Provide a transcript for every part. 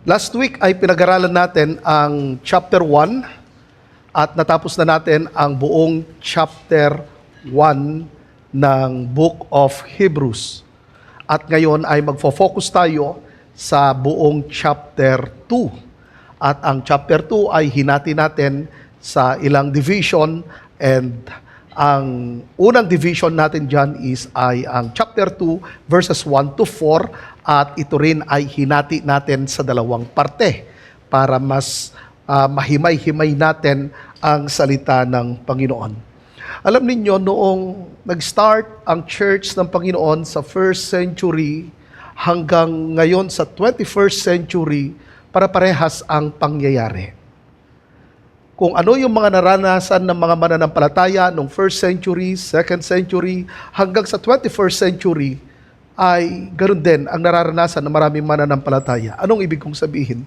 Last week ay pinag-aralan natin ang chapter 1 at natapos na natin ang buong chapter 1 ng Book of Hebrews. At ngayon ay magfo-focus tayo sa buong chapter 2. At ang chapter 2 ay hinati natin sa ilang division, and ang unang division natin dyan ay ang chapter 2 verses 1 to 4, at ito rin ay hinati natin sa dalawang parte para mas mahimay-himay natin ang salita ng Panginoon. Alam ninyo, noong nag-start ang church ng Panginoon sa 1st century hanggang ngayon sa 21st century, para parehas ang pangyayari. Kung ano yung mga naranasan ng mga mananampalataya noong 1st century, 2nd century, hanggang sa 21st century, ay ganoon din ang nararanasan ng maraming mananampalataya. Anong ibig kong sabihin?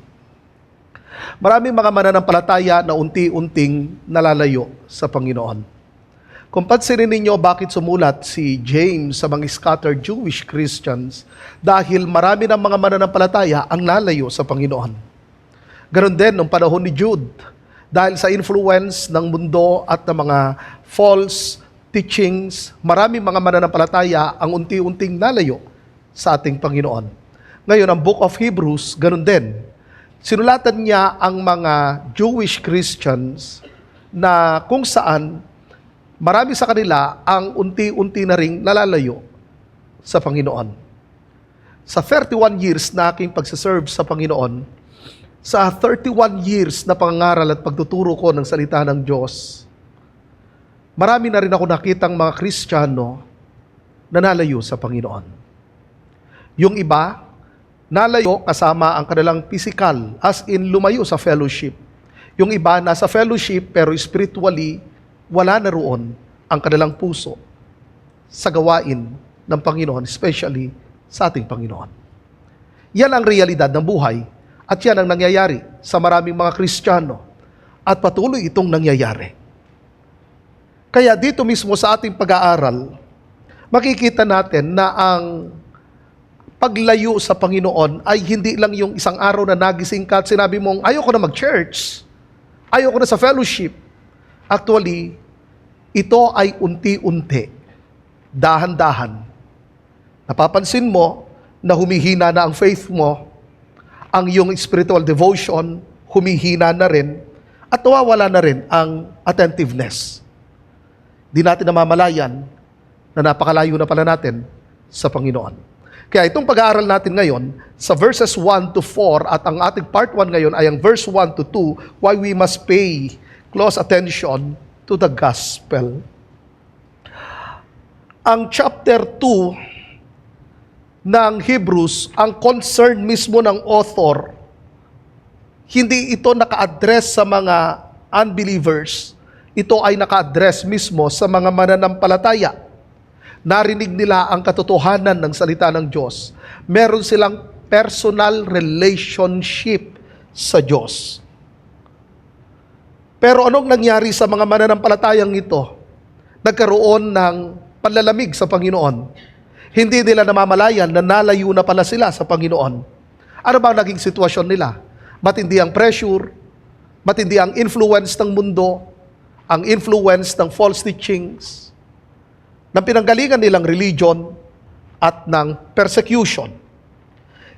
Maraming mga mananampalataya na unti-unting nalalayo sa Panginoon. Kung pansinin ninyo bakit sumulat si James sa mga scattered Jewish Christians, dahil marami ng mga mananampalataya ang nalayo sa Panginoon. Ganon din nung panahon ni Jude, dahil sa influence ng mundo at ng mga false teachings, maraming mga mananampalataya ang unti-unting nalayo sa ating Panginoon. Ngayon, ang Book of Hebrews, ganon din. Sinulatan niya ang mga Jewish Christians na kung saan marami sa kanila ang unti-unti na ring nalalayo sa Panginoon. Sa 31 years na aking pagsaserve sa Panginoon, sa 31 years na pangangaral at pagtuturo ko ng salita ng Diyos, marami na rin ako nakitang mga Kristiyano na nalayo sa Panginoon. Yung iba, nalayo kasama ang kanilang physical, as in lumayo sa fellowship. Yung iba, nasa fellowship pero spiritually, wala na roon ang kanilang puso sa gawain ng Panginoon, especially sa ating Panginoon. Yan ang realidad ng buhay at yan ang nangyayari sa maraming mga Kristiyano at patuloy itong nangyayari. Kaya dito mismo sa ating pag-aaral, makikita natin na ang paglayo sa Panginoon ay hindi lang yung isang araw na nagising ka at sinabi mong, ayoko na mag-church, ayoko na sa fellowship. Actually, ito ay unti-unti, dahan-dahan. Napapansin mo na humihina na ang faith mo, ang iyong spiritual devotion, humihina na rin, at nawawala na rin ang attentiveness. Di natin namamalayan na napakalayo na pala natin sa Panginoon. Kaya itong pag-aaral natin ngayon, sa verses 1 to 4, at ang ating part 1 ngayon ay ang verse 1 to 2, why we must pay close attention to the gospel. Ang chapter 2 ng Hebrews, ang concern mismo ng author, hindi ito naka-address sa mga unbelievers. Ito ay naka-address mismo sa mga mananampalataya. Narinig nila ang katotohanan ng salita ng Diyos. Meron silang personal relationship sa Diyos. Pero anong nangyari sa mga mananampalatayang ito? Nagkaroon ng panlalamig sa Panginoon. Hindi nila namamalayan na nalayo na pala sila sa Panginoon. Ano ba ang naging sitwasyon nila? Matindi ang pressure, matindi ang influence ng mundo, ang influence ng false teachings, ng pinanggalingan nilang religion at ng persecution.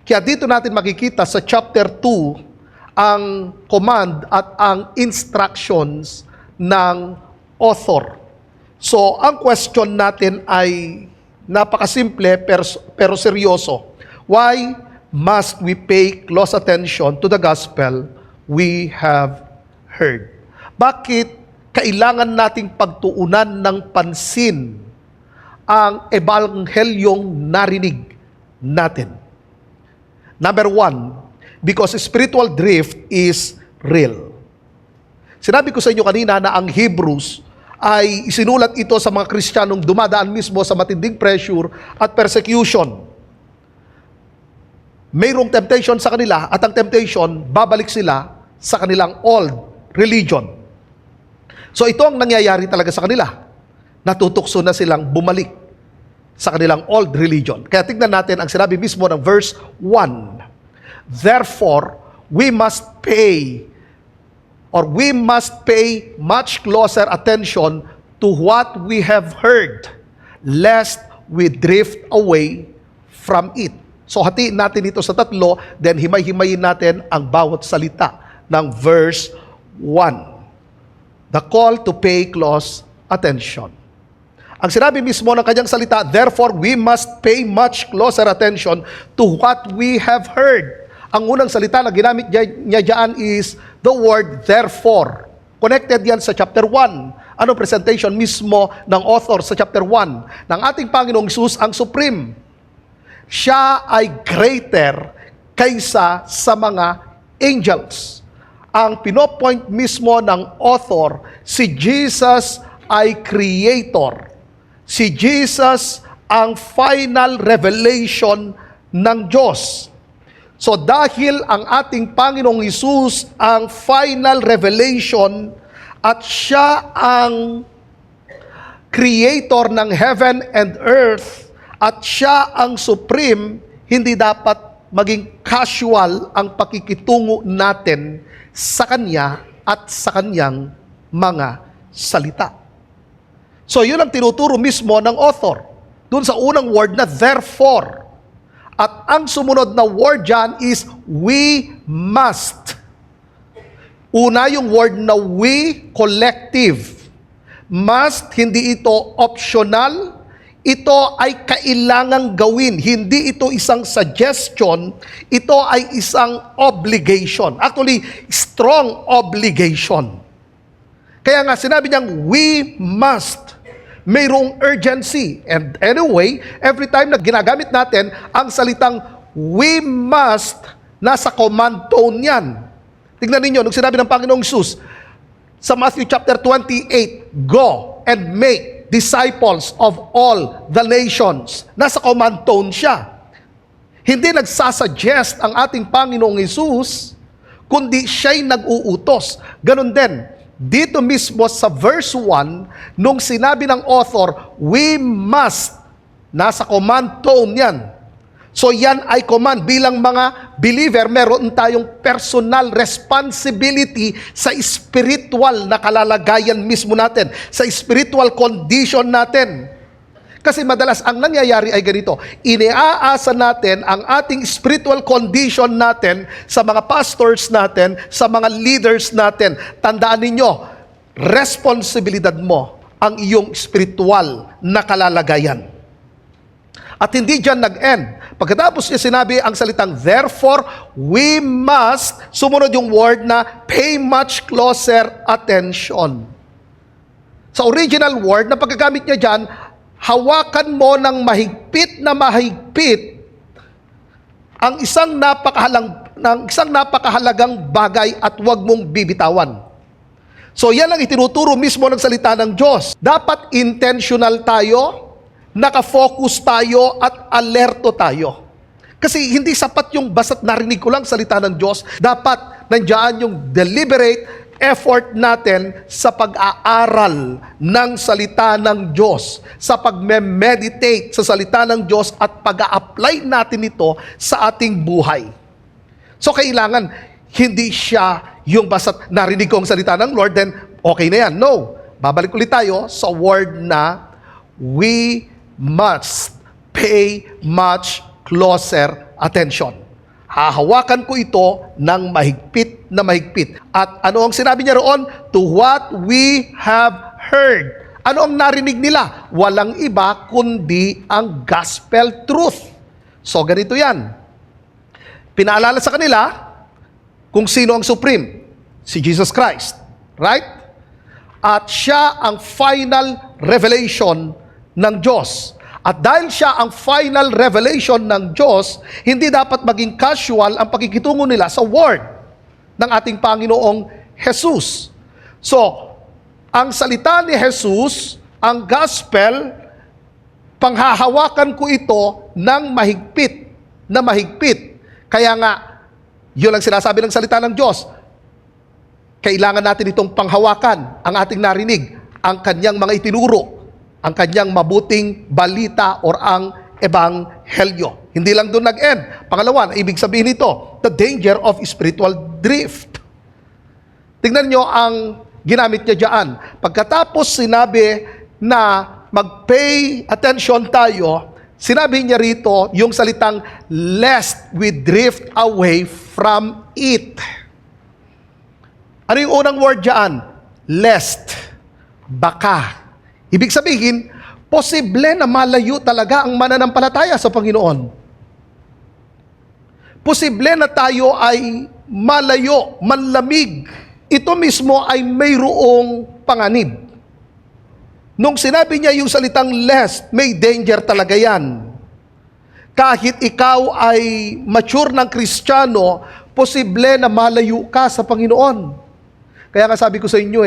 Kaya dito natin makikita sa chapter 2 ang command at ang instructions ng author. So, ang question natin ay napakasimple pero seryoso. Why must we pay close attention to the gospel we have heard? Bakit kailangan nating pagtuunan ng pansin ang ebanghelyong narinig natin? Number 1, because spiritual drift is real. Sinabi ko sa inyo kanina na ang Hebrews ay isinulat ito sa mga Kristiyanong dumadaan mismo sa matinding pressure at persecution. Mayroong temptation sa kanila at ang temptation, babalik sila sa kanilang old religion. So ito ang nangyayari talaga sa kanila. Natutukso na silang bumalik sa kanilang old religion. Kaya tignan natin ang sinabi mismo ng verse 1. Therefore, we must pay much closer attention to what we have heard, lest we drift away from it. So hatiin natin ito sa tatlo, then himay-himayin natin ang bawat salita ng verse 1. The call to pay close attention. Ang sinabi mismo ng kanyang salita, therefore we must pay much closer attention to what we have heard. Ang unang salita na ginamit niya dyan is the word therefore. Connected yan sa chapter 1. Anong presentation mismo ng author sa chapter 1? Ng ating Panginoong Hesus ang supreme. Siya ay greater kaysa sa mga angels. Ang pinopoint mismo ng author, si Jesus ay creator. Si Jesus ang final revelation ng Diyos. So dahil ang ating Panginoong Hesus ang final revelation at siya ang creator ng heaven and earth at siya ang supreme, hindi dapat maging casual ang pakikitungo natin sa Kanya at sa Kanyang mga salita. So yun ang tinuturo mismo ng author dun sa unang word na therefore. At ang sumunod na word dyan is we must. Una yung word na we, collective. Must, hindi ito optional. Ito ay kailangang gawin. Hindi ito isang suggestion. Ito ay isang obligation. Actually, strong obligation. Kaya nga sinabi niyang we must. Mayroong urgency. And anyway, every time na ginagamit natin ang salitang we must, nasa command tone yan. Tignan ninyo, nung sinabi ng Panginoong Hesus sa Matthew chapter 28, go and make disciples of all the nations. Nasa command tone siya. Hindi nagsasuggest ang ating Panginoong Hesus, kundi siya'y nag-uutos. Ganon din, dito mismo sa verse 1, nung sinabi ng author, we must, nasa command tone yan. So yan ay command. Bilang mga believer, meron tayong personal responsibility sa spiritual na kalalagayan mismo natin, sa spiritual condition natin. Kasi madalas ang nangyayari ay ganito, iniaasa natin ang ating spiritual condition natin sa mga pastors natin, sa mga leaders natin. Tandaan ninyo, responsibilidad mo ang iyong spiritual na kalalagayan. At hindi dyan nag-end. Pagkatapos niya sinabi ang salitang therefore, we must, sumunod yung word na pay much closer attention. Sa original word na pagkagamit niya dyan, hawakan mo ng mahigpit na mahigpit ang isang napakahalagang bagay at huwag mong bibitawan. So yan ang itinuturo mismo ng salita ng Diyos. Dapat intentional tayo, nakafocus tayo at alerto tayo. Kasi hindi sapat yung basta't narinig ko lang salita ng Diyos. Dapat nandiyan yung deliberate effort natin sa pag-aaral ng salita ng Diyos, sa pag-meditate sa salita ng Diyos at pag-a-apply natin ito sa ating buhay. So kailangan hindi siya yung basta't narinig ko ang salita ng Lord, then okay na yan. No. Babalik ulit tayo sa word na we must pay much closer attention. Hahawakan ko ito ng mahigpit na mahigpit. At ano ang sinabi niya roon? To what we have heard. Ano ang narinig nila? Walang iba kundi ang gospel truth. So ganito yan. Pinaalala sa kanila kung sino ang supreme. Si Jesus Christ. Right? At siya ang final revelation ng Diyos. At dahil siya ang final revelation ng Diyos, hindi dapat maging casual ang pakikitungo nila sa word ng ating Panginoong Jesus. So, ang salita ni Jesus, ang gospel, panghahawakan ko ito ng mahigpit na mahigpit. Kaya nga, yun ang sinasabi ng salita ng Diyos. Kailangan natin itong panghawakan, ang ating narinig, ang kanyang mga itinuro, ang kanyang mabuting balita or ang ebanghelyo. Hindi lang doon nag-end. Pangalawa, ibig sabihin nito, the danger of spiritual drift. Tingnan nyo ang ginamit niya dyan. Pagkatapos sinabi na mag-pay attention tayo, sinabi niya rito yung salitang, lest we drift away from it. Ano yung unang word dyan? Lest. Baka. Ibig sabihin, posible na malayo talaga ang mananampalataya sa Panginoon. Posible na tayo ay malayo, manlamig. Ito mismo ay mayroong panganib. Nung sinabi niya yung salitang lest, may danger talaga yan. Kahit ikaw ay mature ng Kristiyano, posible na malayo ka sa Panginoon. Kaya nga sabi ko sa inyo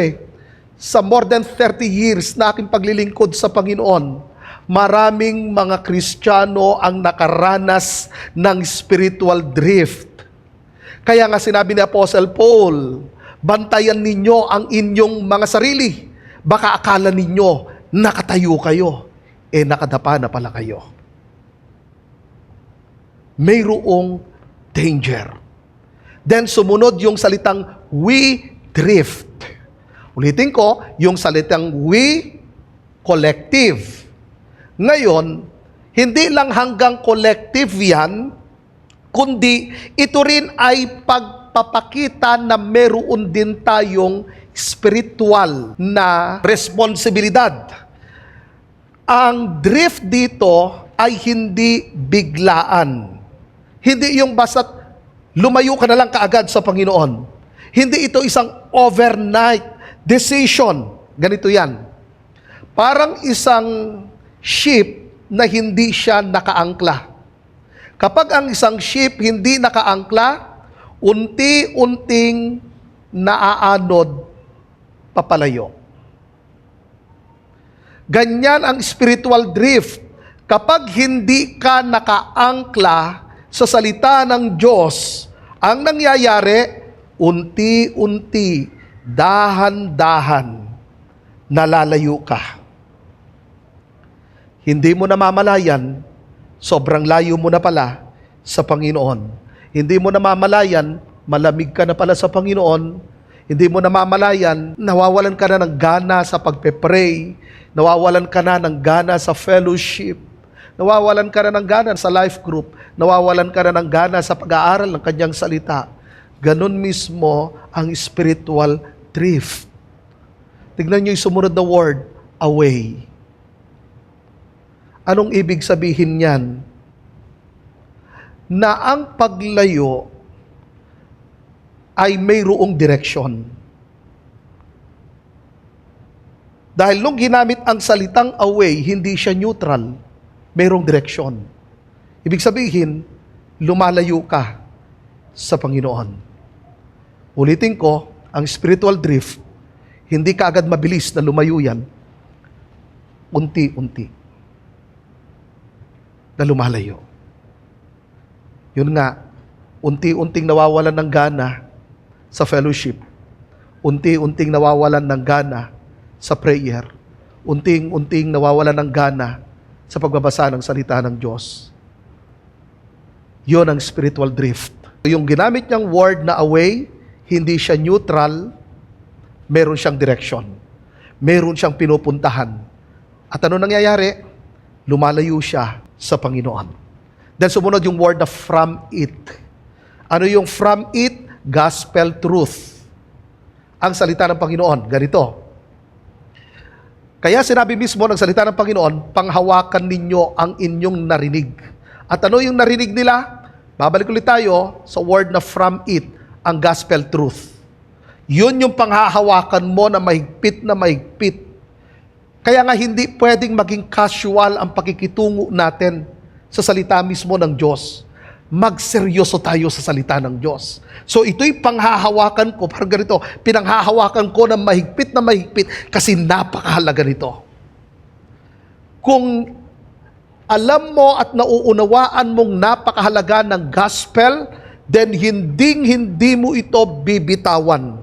sa more than 30 years na aking paglilingkod sa Panginoon, maraming mga Kristiyano ang nakaranas ng spiritual drift. Kaya nga sinabi ni Apostle Paul, bantayan ninyo ang inyong mga sarili. Baka akala ninyo, nakatayo kayo. Nakadapa na pala kayo. Mayroong danger. Then sumunod yung salitang we drift. Ulitin ko, yung salitang we, collective. Ngayon, hindi lang hanggang collective yan, kundi ito rin ay pagpapakita na meron din tayong spiritual na responsibilidad. Ang drift dito ay hindi biglaan. Hindi yung basta't lumayo ka na lang kaagad sa Panginoon. Hindi ito isang overnight decision. Ganito yan. Parang isang ship na hindi siya nakaangkla. Kapag ang isang ship hindi nakaangkla, unti-unting naaanod papalayo. Ganyan ang spiritual drift. Kapag hindi ka nakaangkla sa salita ng Diyos, ang nangyayari, unti-unti, dahan-dahan, nalalayo ka. Hindi mo namamalayan, sobrang layo mo na pala sa Panginoon. Hindi mo namamalayan, malamig ka na pala sa Panginoon. Hindi mo namamalayan, nawawalan ka na ng gana sa pagpe-pray, nawawalan ka na ng gana sa fellowship, nawawalan ka na ng gana sa life group, nawawalan ka na ng gana sa pag-aaral ng kanyang salita. Ganon mismo ang spiritual drift. Tignan nyo yung sumunod na word, away. Anong ibig sabihin niyan? Na ang paglayo ay mayroong direksyon. Dahil nung ginamit ang salitang away, hindi siya neutral, mayroong direksyon. Ibig sabihin, lumalayo ka sa Panginoon. Ulitin ko, ang spiritual drift, hindi ka agad mabilis na lumayo yan, unti-unti na lumalayo. Yun nga, unti-unting nawawalan ng gana sa fellowship, unti-unting nawawalan ng gana sa prayer, unti-unting nawawalan ng gana sa pagbabasa ng salita ng Diyos. Yun ang spiritual drift. Yung ginamit niyang word na away, hindi siya neutral, meron siyang direksyon. Meron siyang pinupuntahan. At ano nangyayari? Lumalayo siya sa Panginoon. Then sumunod yung word na from it. Ano yung from it? Gospel truth. Ang salita ng Panginoon, ganito. Kaya sinabi mismo ng salita ng Panginoon, panghawakan ninyo ang inyong narinig. At ano yung narinig nila? Babalik ulit tayo sa word na from it, ang gospel truth. Yun yung panghahawakan mo na mahigpit na mahigpit. Kaya nga hindi pwedeng maging casual ang pakikitungo natin sa salita mismo ng Diyos. Magseryoso tayo sa salita ng Diyos. So ito'y panghahawakan ko, parang ganito, pinanghahawakan ko na mahigpit kasi napakahalaga nito. Kung alam mo at nauunawaan mong napakahalaga ng gospel, then hindi mo ito bibitawan.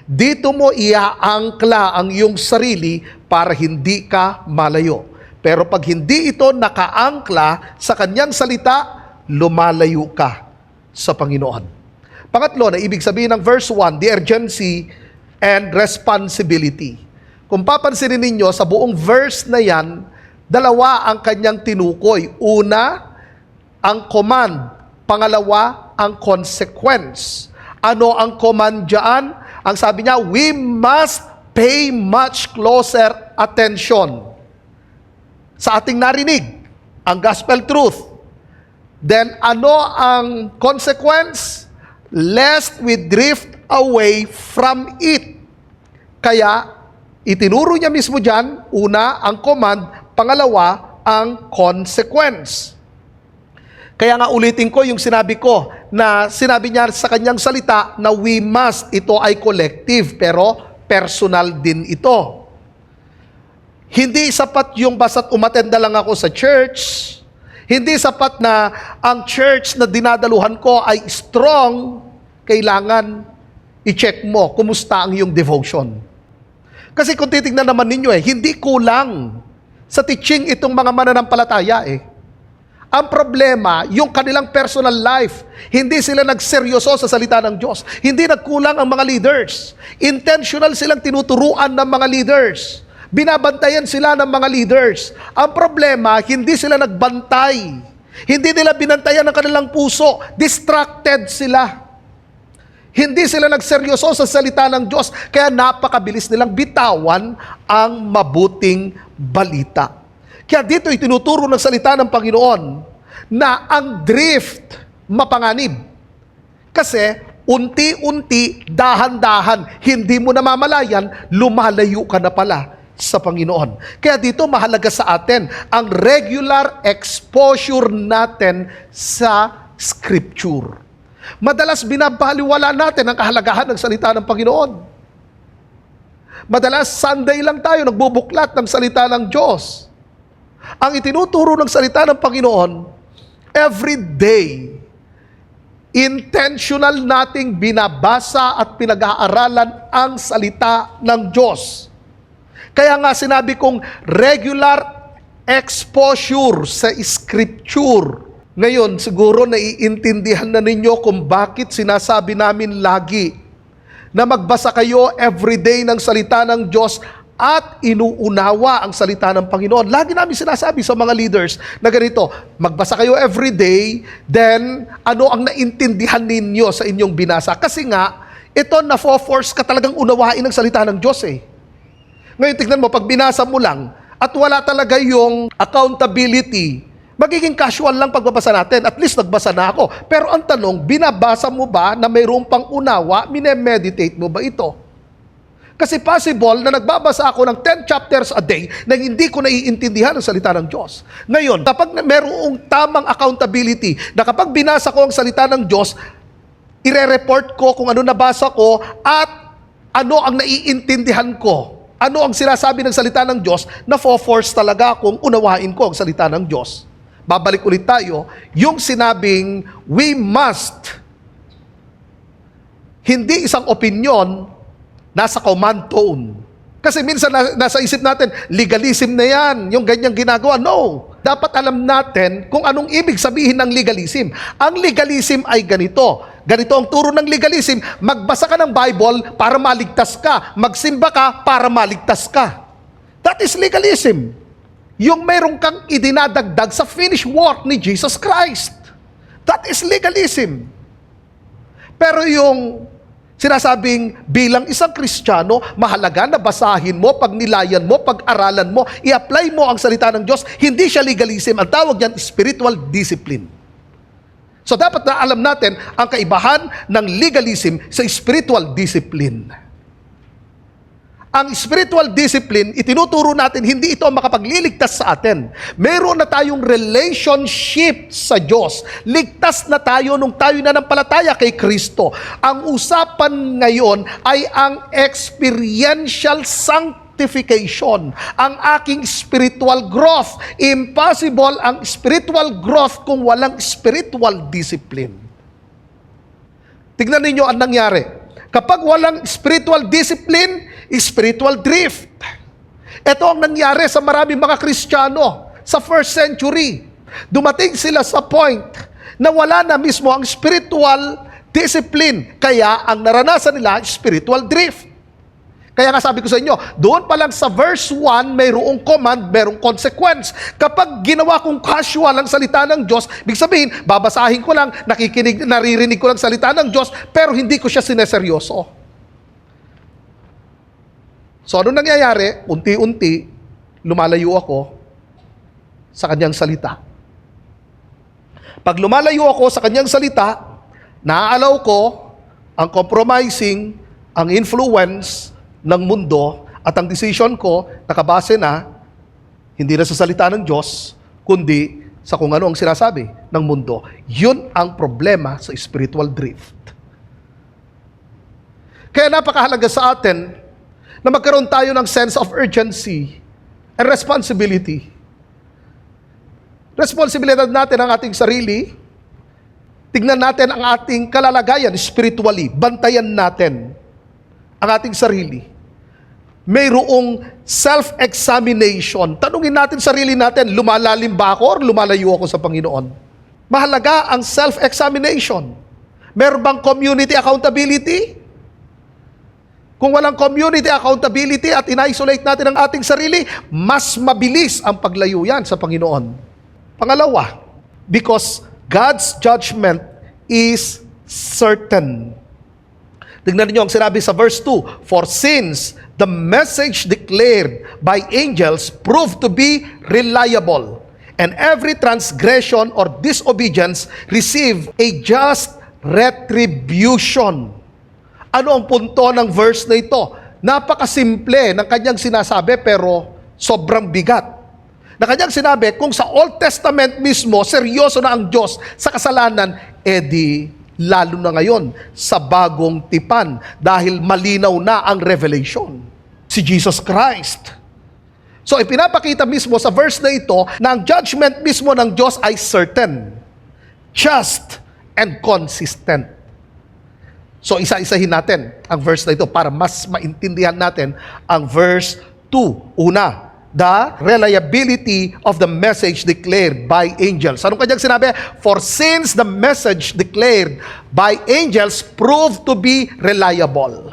Dito mo iaangkla ang iyong sarili para hindi ka malayo. Pero pag hindi ito nakaangkla sa kanyang salita, lumalayo ka sa Panginoon. Pangatlo, na ibig sabihin ng verse 1, the urgency and responsibility. Kung papansinin ninyo, sa buong verse na yan, dalawa ang kanyang tinukoy. Una, ang command. Pangalawa, ang consequence. Ano ang command dyan? Ang sabi niya, we must pay much closer attention sa ating narinig, ang gospel truth. Then ano ang consequence? Lest we drift away from it. Kaya, itinuro niya mismo dyan, una, ang command, pangalawa, ang consequence. Kaya nga ulitin ko yung sinabi ko, na sinabi niya sa kanyang salita na we must, ito ay collective, pero personal din ito. Hindi sapat yung basta't umatenda lang ako sa church. Hindi sapat na ang church na dinadaluhan ko ay strong. Kailangan i-check mo kumusta ang iyong devotion. Kasi kung titignan naman ninyo hindi kulang sa teaching itong mga mananampalataya Ang problema, yung kanilang personal life. Hindi sila nagseryoso sa salita ng Diyos. Hindi nagkulang ang mga leaders. Intentional silang tinuturuan ng mga leaders. Binabantayan sila ng mga leaders. Ang problema, hindi sila nagbantay. Hindi nila binantayan ang kanilang puso. Distracted sila. Hindi sila nagseryoso sa salita ng Diyos. Kaya napakabilis nilang bitawan ang mabuting balita. Kaya dito itinuturo ng salita ng Panginoon na ang drift mapanganib. Kasi unti-unti, dahan-dahan, hindi mo namamalayan, lumalayo ka na pala sa Panginoon. Kaya dito mahalaga sa atin ang regular exposure natin sa Scripture. Madalas binabaliwala natin ang kahalagahan ng salita ng Panginoon. Madalas Sunday lang tayo nagbubuklat ng salita ng Diyos. Ang itinuturo ng salita ng Panginoon, every day, intentional nating binabasa at pinag-aaralan ang salita ng Diyos. Kaya nga sinabi kong regular exposure sa Scripture. Ngayon, siguro naiintindihan na ninyo kung bakit sinasabi namin lagi na magbasa kayo everyday ng salita ng Diyos at inuunawa ang salita ng Panginoon. Lagi namin sinasabi sa mga leaders na ganito, magbasa kayo everyday, then ano ang naintindihan ninyo sa inyong binasa? Kasi nga, ito na-force ka talagang unawain ang salita ng Diyos Ngayon, tignan mo, pag binasa mo lang at wala talaga yung accountability, magiging casual lang pagbabasa natin. At least nagbasa na ako. Pero ang tanong, binabasa mo ba na mayroong pang unawa? Minemeditate mo ba ito? Kasi possible na nagbabasa ako ng 10 chapters a day na hindi ko naiintindihan ang salita ng Diyos. Ngayon, kapag mayroong tamang accountability, na kapag binasa ko ang salita ng Diyos, ire-report ko kung ano nabasa ko at ano ang naiintindihan ko. Ano ang sinasabi ng salita ng Diyos na force talaga kung unawain ko ang salita ng Diyos. Babalik ulit tayo, yung sinabing we must, hindi isang opinion, nasa command tone. Kasi minsan nasa isip natin, legalism na yan, yung ganyang ginagawa. No! Dapat alam natin kung anong ibig sabihin ng legalism. Ang legalism ay ganito. Ganito ang turo ng legalism. Magbasa ka ng Bible para maligtas ka. Magsimba ka para maligtas ka. That is legalism. Yung mayroon kang idinadagdag sa finished work ni Jesus Christ. That is legalism. Pero yung sinasabing bilang isang Kristiyano, mahalaga na basahin mo, pagnilayan mo, pag-aralan mo, i-apply mo ang salita ng Diyos, hindi siya legalism. Ang tawag niyan, spiritual discipline. So dapat na alam natin ang kaibahan ng legalism sa spiritual discipline. Ang spiritual discipline, itinuturo natin, hindi ito ang makapagliligtas sa atin. Meron na tayong relationship sa Diyos. Ligtas na tayo nung tayo nanampalataya kay Kristo. Ang usapan ngayon ay ang experiential sanctification, ang aking spiritual growth. Impossible ang spiritual growth kung walang spiritual discipline. Tignan ninyo ang nangyari. Kapag walang spiritual discipline, spiritual drift. Ito ang nangyari sa maraming mga Kristiyano sa first century. Dumating sila sa point na wala na mismo ang spiritual discipline. Kaya ang naranasan nila, spiritual drift. Kaya nga sabi ko sa inyo, doon pa lang sa verse 1, mayroong command, mayroong consequence. Kapag ginawa kong casual ang salita ng Diyos, ibig sabihin, babasahin ko lang, naririnig ko lang salita ng Diyos, pero hindi ko siya sineseryoso. So ano nangyayari? Unti-unti, lumalayo ako sa kanyang salita. Pag lumalayo ako sa kanyang salita, naaalaw ko ang compromising, ang influence ng mundo at ang decision ko nakabase na hindi na sa salita ng Diyos, kundi sa kung ano ang sinasabi ng mundo. Yun ang problema sa spiritual drift. Kaya napakahalaga sa atin na magkaroon tayo ng sense of urgency and responsibility. Responsibilidad natin ang ating sarili. Tignan natin ang ating kalalagayan spiritually. Bantayan natin ang ating sarili. Mayroong self-examination. Tanungin natin sarili natin, lumalalim ba ako or lumalayo ako sa Panginoon? Mahalaga ang self-examination. Meron bang community accountability? Kung walang community accountability at in-isolate natin ang ating sarili, mas mabilis ang paglayo yan sa Panginoon. Pangalawa, because God's judgment is certain. Tingnan niyo ang sinabi sa verse 2, for since the message declared by angels proved to be reliable, and every transgression or disobedience receive a just retribution. Ano ang punto ng verse na ito? Napakasimple ng kanyang sinasabi pero sobrang bigat. Na kanyang sinabi, kung sa Old Testament mismo, seryoso na ang Diyos sa kasalanan, edi lalo na ngayon sa bagong tipan dahil malinaw na ang revelation. Si Jesus Christ. So ipinapakita mismo sa verse na ito na ang judgment mismo ng Diyos ay certain, just, and consistent. So isa-isahin natin ang verse na ito para mas maintindihan natin ang verse 2. Una, the reliability of the message declared by angels. Anong kanyang sinabi? For since the message declared by angels proved to be reliable.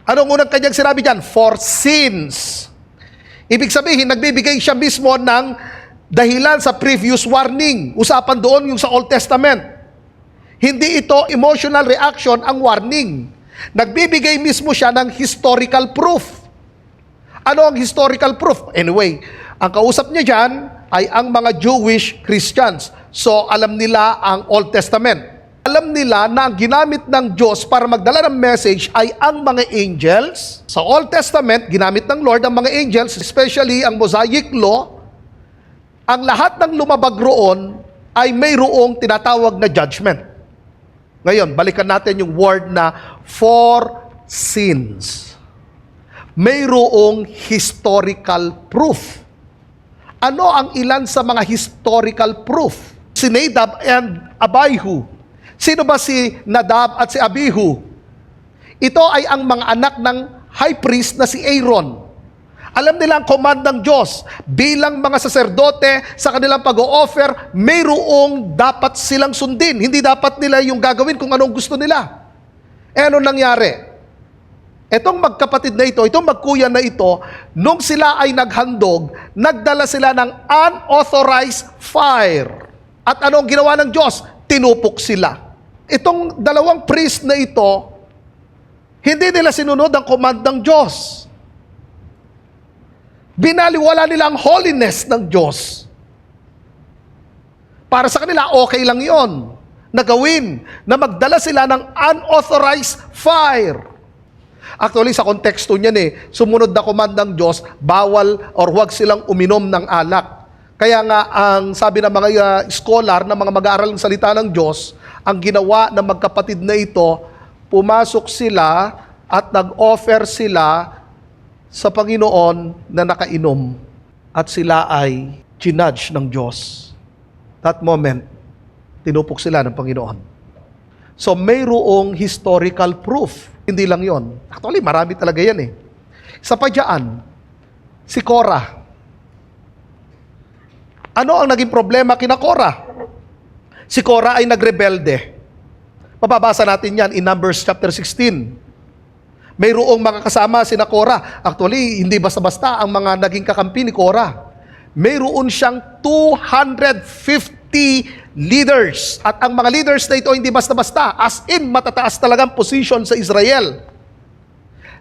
Anong unang kanyang sinabi dyan? For since. Ibig sabihin, nagbibigay siya mismo ng dahilan sa previous warning. Usapan doon yung sa Old Testament. Hindi ito emotional reaction ang warning. Nagbibigay mismo siya ng historical proof. Ano ang historical proof? Anyway, ang kausap niya dyan ay ang mga Jewish Christians. So, alam nila ang Old Testament. Alam nila na ang ginamit ng Diyos para magdala ng message ay ang mga angels. Sa Old Testament, ginamit ng Lord ang mga angels, especially ang Mosaic Law. Ang lahat ng lumabag roon ay mayroong tinatawag na judgment. Ngayon, balikan natin yung word na for sins. Mayroong historical proof. Ano ang ilan sa mga historical proof? Si Nadab and Abihu. Sino ba si Nadab at si Abihu? Ito ay ang mga anak ng high priest na si Aaron. Alam nila ang command ng Diyos. Bilang mga saserdote sa kanilang pag-o-offer, mayroong dapat silang sundin. Hindi dapat nila yung gagawin kung anong gusto nila. Ano nangyari? Etong magkapatid na ito, itong magkuya na ito, nung sila ay naghandog, nagdala sila ng unauthorized fire. At anong ginawa ng Diyos? Tinupok sila. Itong dalawang priest na ito, hindi nila sinunod ang command ng Diyos. Binaliwala nila ang holiness ng Diyos. Para sa kanila, okay lang yon na gawin, na magdala sila ng unauthorized fire. Actually, sa konteksto niyan sumunod na command ng Diyos, bawal or huwag silang uminom ng alak. Kaya nga, ang sabi ng mga scholar, ng mga mag-aaral ng salita ng Diyos, ang ginawa ng magkapatid na ito, pumasok sila at nag-offer sila sa Panginoon na nakainom. At sila ay ginudge ng Diyos. That moment, tinupok sila ng Panginoon. So, mayroong historical proof. Hindi lang yon. Actually, marami talaga yan Isa pa dyan, si Korah. Ano ang naging problema kina Korah? Si Korah ay nagrebelde. Mababasa natin yan in Numbers chapter 16. Mayroong mga kasama sina Korah. Actually, hindi basta-basta ang mga naging kakampi ni Korah. Mayroon siyang 250 leaders. At ang mga leaders na ito hindi basta-basta. As in, matataas talagang position sa Israel.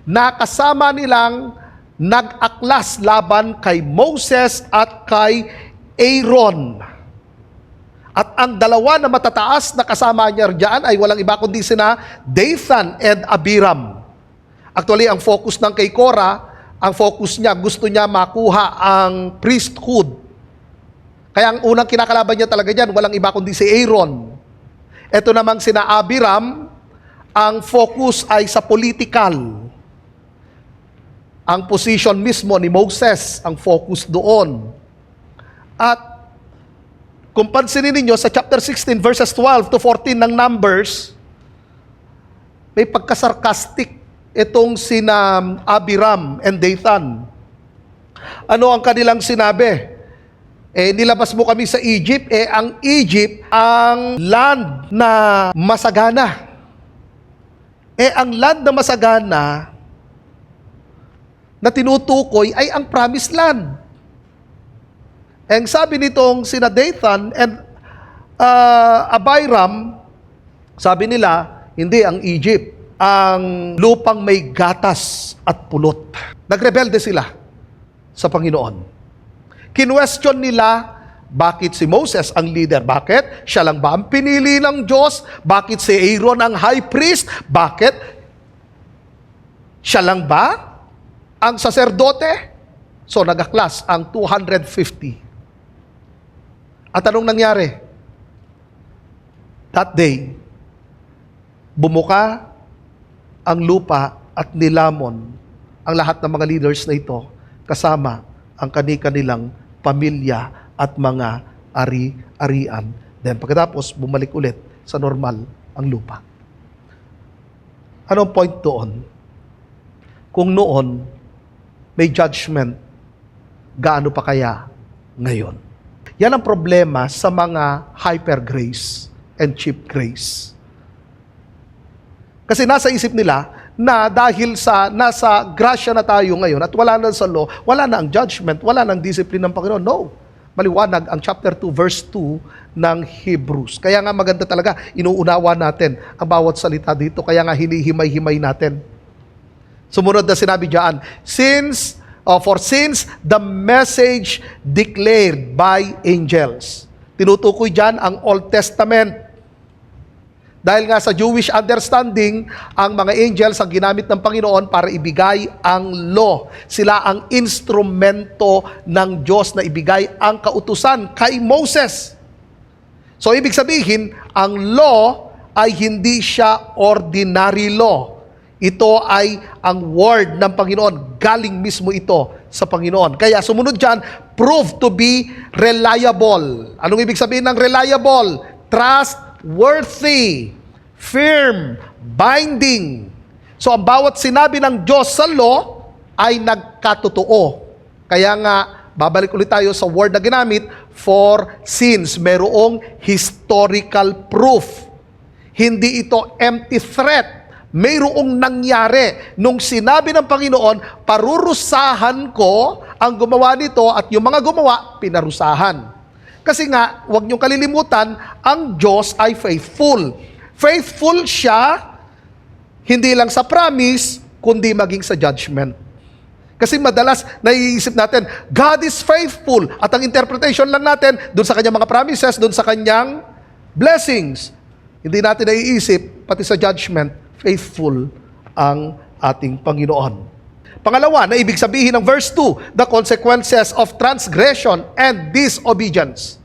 Nakasama nilang nag-aklas laban kay Moses at kay Aaron. At ang dalawa na matataas na kasama niya diyan ay walang iba kundi sina Dathan and Abiram. Actually, ang focus ng kay Korah, ang focus niya, gusto niya makuha ang priesthood. Kaya ang unang kinakalaban niya talaga diyan, walang iba kundi si Aaron. Ito namang sina Abiram, ang focus ay sa political. Ang position mismo ni Moses, ang focus doon. At kung pansinin ninyo sa chapter 16 verses 12 to 14 ng Numbers, may pagkasarkastik itong sina Abiram and Dathan. Ano ang kanilang sinabi? Nilabas mo kami sa Egypt. Ang Egypt, ang land na masagana. Ang land na masagana na tinutukoy ay ang promised land. Ang sabi nitong sina Dathan and Abiram, sabi nila, hindi ang Egypt, ang lupang may gatas at pulot. Nagrebelde sila sa Panginoon. Kinwestiyon nila, bakit si Moses ang leader? Bakit? Siya lang ba ang pinili ng Diyos? Bakit si Aaron ang high priest? Bakit? Siya lang ba ang saserdote? So nagaklas ang 250. At anong nangyari? That day, bumuka ang lupa at nilamon ang lahat ng mga leaders na ito kasama ang kani-kanilang pamilya at mga ari-arian. Then pagkatapos, bumalik ulit sa normal ang lupa. Anong point doon? Kung noon, may judgment, gaano pa kaya ngayon? Yan ang problema sa mga hyper grace and cheap grace. Kasi nasa isip nila na dahil sa nasa grasya na tayo ngayon at wala na sa law, wala na ang judgment, wala na ang discipline ng Panginoon. No. Maliwanag ang chapter 2 verse 2 ng Hebrews. Kaya nga maganda talaga, inuunawa natin ang bawat salita dito. Kaya nga hinihimay-himay natin. Sumunod na sinabi diyan, for since the message declared by angels. Tinutukoy diyan ang Old Testament. Dahil nga sa Jewish understanding, ang mga angels ang ginamit ng Panginoon para ibigay ang law. Sila ang instrumento ng Diyos na ibigay ang kautusan kay Moses. So ibig sabihin, ang law ay hindi siya ordinary law. Ito ay ang word ng Panginoon. Galing mismo ito sa Panginoon. Kaya sumunod dyan, proved to be reliable. Anong ibig sabihin ng reliable? Trustworthy, firm, binding. So ang bawat sinabi ng Diyos sa law ay nagkatotoo. Kaya nga, babalik ulit tayo sa word na ginamit, for since merong historical proof. Hindi ito empty threat. Mayroong nangyari nung sinabi ng Panginoon, parurusahan ko ang gumawa nito at yung mga gumawa, pinarusahan. Kasi nga, huwag niyong kalilimutan, ang Diyos ay faithful. Faithful siya, hindi lang sa promise, kundi maging sa judgment. Kasi madalas, naiisip natin, God is faithful. At ang interpretation lang natin, dun sa kanyang mga promises, dun sa kanyang blessings. Hindi natin naiisip, pati sa judgment, faithful ang ating Panginoon. Pangalawa, na ibig sabihin ng verse 2, the consequences of transgression and disobedience.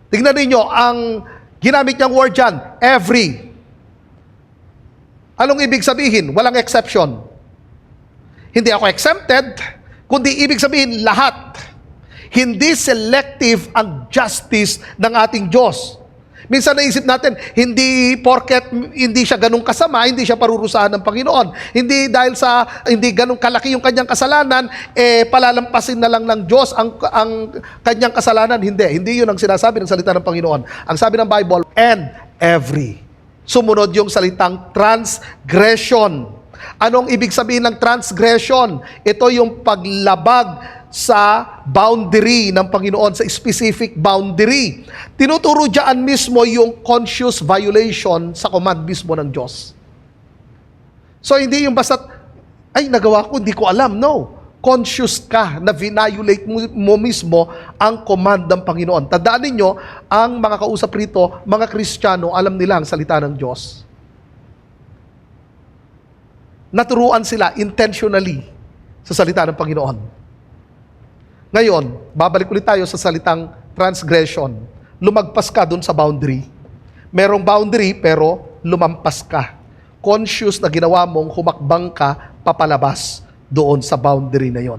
Tingnan ninyo, ang ginamit niyang word dyan, every. Anong ibig sabihin? Walang exception. Hindi ako exempted, kundi ibig sabihin lahat. Hindi selective ang justice ng ating Diyos. Minsan naisip natin, hindi porket hindi siya ganun kasama, hindi siya parurusahan ng Panginoon. Hindi dahil sa hindi ganun kalaki yung kanyang kasalanan, palalampasin na lang ng Diyos ang kanyang kasalanan. Hindi yun ang sinasabi ng salita ng Panginoon. Ang sabi ng Bible, and every. Sumunod yung salitang transgression. Anong ibig sabihin ng transgression? Ito yung paglabag sa boundary ng Panginoon, sa specific boundary. Tinuturo diyan mismo yung conscious violation sa command mismo ng Diyos. So hindi yung basta, ay nagawa ko, hindi ko alam. No. Conscious ka na violate mo mismo ang command ng Panginoon. Tandaan ninyo, ang mga kausap rito, mga Kristiyano, alam nila ang salita ng Diyos. Naturuan sila intentionally sa salita ng Panginoon. Ngayon, babalik ulit tayo sa salitang transgression. Lumagpas ka dun sa boundary. Merong boundary pero lumampas ka. Conscious na ginawa mong humakbang ka papalabas doon sa boundary na yon.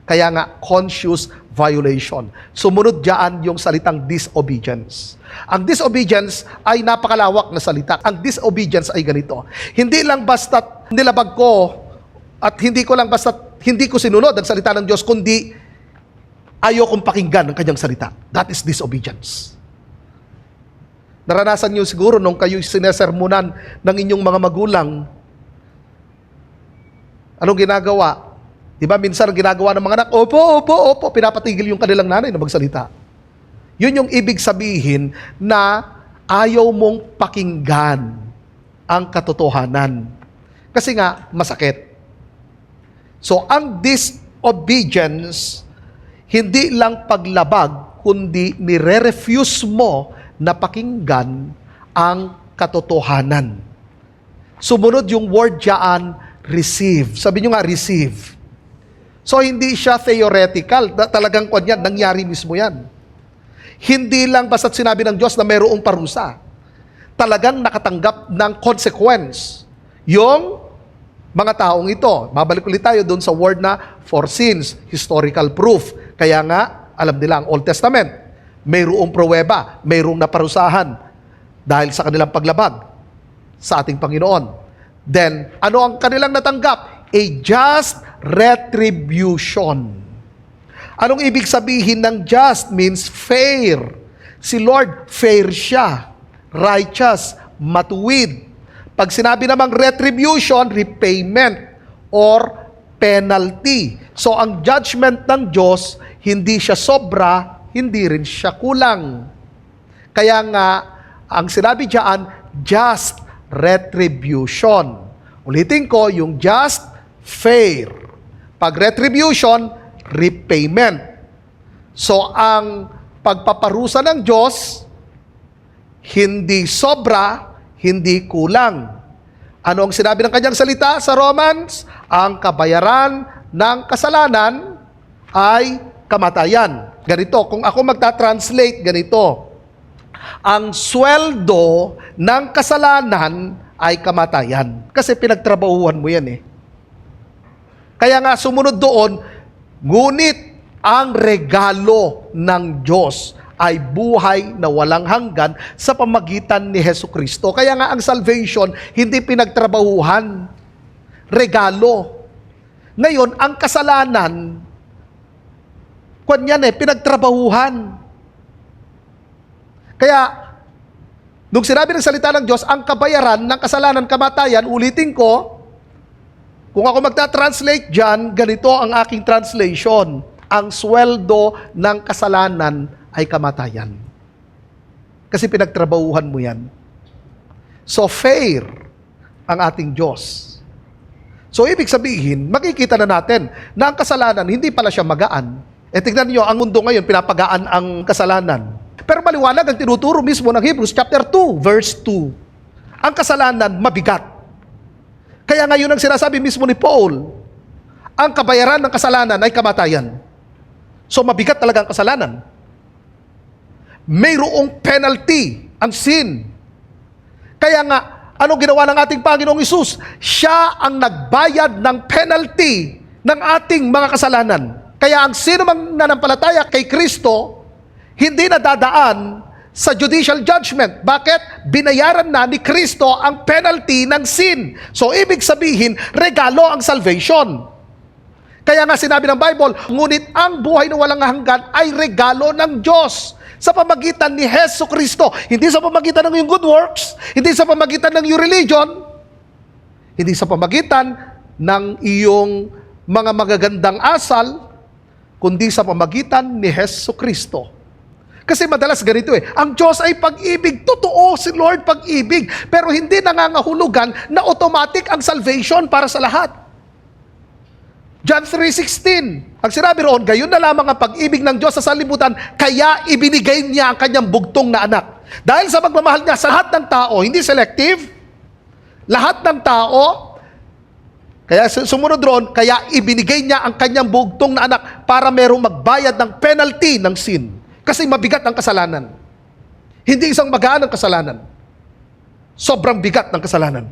Kaya nga, conscious violation. Sumunod dyan yung salitang disobedience. Ang disobedience ay napakalawak na salita. Ang disobedience ay ganito. Hindi lang basta nilabag ko at hindi ko sinunod ang salita ng Diyos, kundi ayaw kong pakinggan ang kanyang salita. That is disobedience. Naranasan niyo siguro nung kayo sinesermonan ng inyong mga magulang. Anong ginagawa? Di ba minsan ang ginagawa ng mga anak, opo, pinapatigil yung kanilang nanay na magsalita. Yun yung ibig sabihin na ayaw mong pakinggan ang katotohanan. Kasi nga, masakit. So, ang disobedience, hindi lang paglabag, kundi nire-refuse mo na pakinggan ang katotohanan. Sumunod yung word dyan, receive. Sabi nyo nga, receive. So, hindi siya theoretical. Talagang yan, nangyari mismo yan. Hindi lang basta't sinabi ng Diyos na mayroong parusa. Talagang nakatanggap ng consequence. Yung mga taong ito. Babalik ulit tayo doon sa word na for sins, historical proof. Kaya nga, alam nila ang Old Testament. Mayroong pruweba, mayroong naparusahan dahil sa kanilang paglabag sa ating Panginoon. Then, ano ang kanilang natanggap? A just retribution. Anong ibig sabihin ng just? Means fair. Si Lord, fair siya. Righteous, matuwid. Pag sinabi namang retribution, repayment or penalty. So, ang judgment ng Diyos, hindi siya sobra, hindi rin siya kulang. Kaya nga, ang sinabi diyan, just retribution. Ulitin ko, yung just, fair. Pag retribution, repayment. So, ang pagpaparusa ng Diyos, hindi sobra, hindi kulang. Ano ang sinabi ng kanyang salita sa Romans? Ang kabayaran ng kasalanan ay kamatayan. Ganito, kung ako magta-translate, ganito. Ang sweldo ng kasalanan ay kamatayan. Kasi pinagtrabahuhan mo yan eh. Kaya nga sumunod doon, ngunit ang regalo ng Diyos ay buhay na walang hanggan sa pamagitan ni Hesukristo. Kaya nga ang salvation, hindi pinagtrabahuhan. Regalo. Ngayon, ang kasalanan, pinagtrabahuhan. Kaya, nung sinabi ng salita ng Diyos, ang kabayaran ng kasalanan, kamatayan, ulitin ko, kung ako magta-translate dyan, ganito ang aking translation. Ang sweldo ng kasalanan ay kamatayan. Kasi pinagtrabahuhan mo yan. So, fair ang ating Diyos. So, ibig sabihin, makikita na natin na ang kasalanan, hindi pala siya magaan. Tignan niyo, ang mundo ngayon, pinapagaan ang kasalanan. Pero maliwanag ang tinuturo mismo ng Hebrews chapter 2, verse 2. Ang kasalanan, mabigat. Kaya ngayon ang sinasabi mismo ni Paul, ang kabayaran ng kasalanan ay kamatayan. So, mabigat talaga ang kasalanan. Mayroong penalty ang sin. Kaya nga, ano ginawa ng ating Panginoong Hesus? Siya ang nagbayad ng penalty ng ating mga kasalanan. Kaya ang sino mang nanampalataya kay Kristo, hindi na dadaan sa judicial judgment. Bakit? Binayaran na ni Kristo ang penalty ng sin. So, ibig sabihin, regalo ang salvation. Kaya nga sinabi ng Bible, ngunit ang buhay na walang hanggan ay regalo ng Diyos sa pamagitan ni Hesus Kristo. Hindi sa pamagitan ng iyong good works, hindi sa pamagitan ng iyong religion, hindi sa pamagitan ng iyong mga magagandang asal, kundi sa pamagitan ni Hesus Kristo. Kasi madalas ganito ang Diyos ay pag-ibig. Totoo, si Lord pag-ibig. Pero hindi nangangahulugan na automatic ang salvation para sa lahat. John 3:16, ang sinabi roon, gayon na lamang ang pag-ibig ng Diyos sa sanlibutan, kaya ibinigay niya ang kanyang bugtong na anak. Dahil sa pagmamahal niya sa lahat ng tao, hindi selective, lahat ng tao, kaya sumunod roon, kaya ibinigay niya ang kanyang bugtong na anak para merong magbayad ng penalty ng sin. Kasi mabigat ang kasalanan. Hindi isang magaan ang kasalanan. Sobrang bigat ng kasalanan.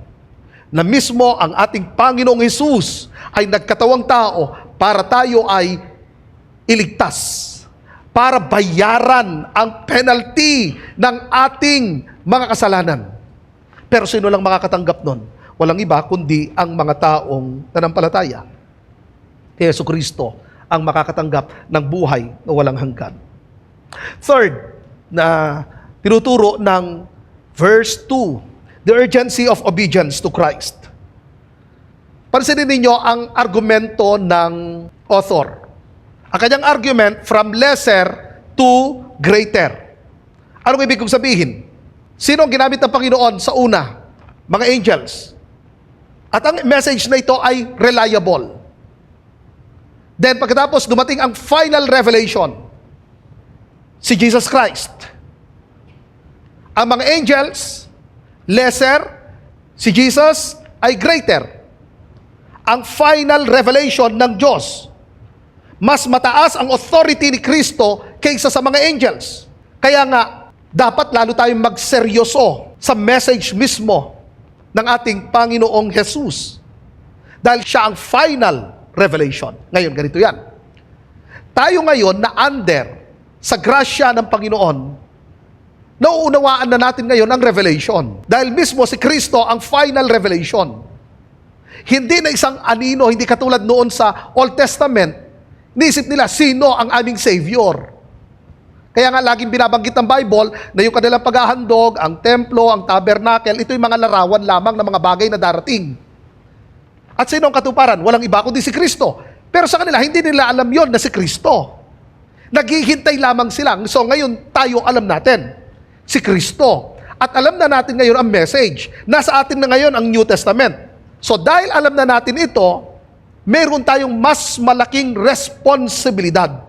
Na mismo ang ating Panginoong Hesus ay nagkatawang tao para tayo ay iligtas. Para bayaran ang penalty ng ating mga kasalanan. Pero sino lang makakatanggap nun? Walang iba kundi ang mga taong nanampalataya. Yesu Kristo ang makakatanggap ng buhay na walang hanggan. Third, na tinuturo ng verse 2, the urgency of obedience to Christ. Pansinin ninyo ang argumento ng author. Ang kanyang argument, from lesser to greater. Anong ibig kong sabihin? Sino ang ginamit ng Panginoon sa una? Mga angels. At ang message na ito ay reliable. Then pagkatapos dumating ang final revelation, si Jesus Christ. Ang mga angels, lesser, si Jesus ay greater. Ang final revelation ng Diyos, mas mataas ang authority ni Kristo kaysa sa mga angels. Kaya nga, dapat lalo tayong magseryoso sa message mismo ng ating Panginoong Jesus. Dahil siya ang final revelation. Ngayon, ganito yan. Tayo ngayon na under sa grasya ng Panginoon, nauunawaan na natin ngayon ang revelation. Dahil mismo si Kristo ang final revelation. Hindi na isang anino, hindi katulad noon sa Old Testament, niisip nila, sino ang aming Savior? Kaya nga laging binabanggit ng Bible na yung kanilang paghahandog, ang templo, ang tabernacle, ito yung mga larawan lamang ng mga bagay na darating. At sino ang katuparan? Walang iba kundi si Kristo. Pero sa kanila, hindi nila alam yon na si Kristo. Naghihintay lamang sila. So ngayon, tayo alam natin, si Kristo. At alam na natin ngayon ang message. Nasa atin na ngayon ang New Testament. So dahil alam na natin ito, mayroon tayong mas malaking responsibilidad.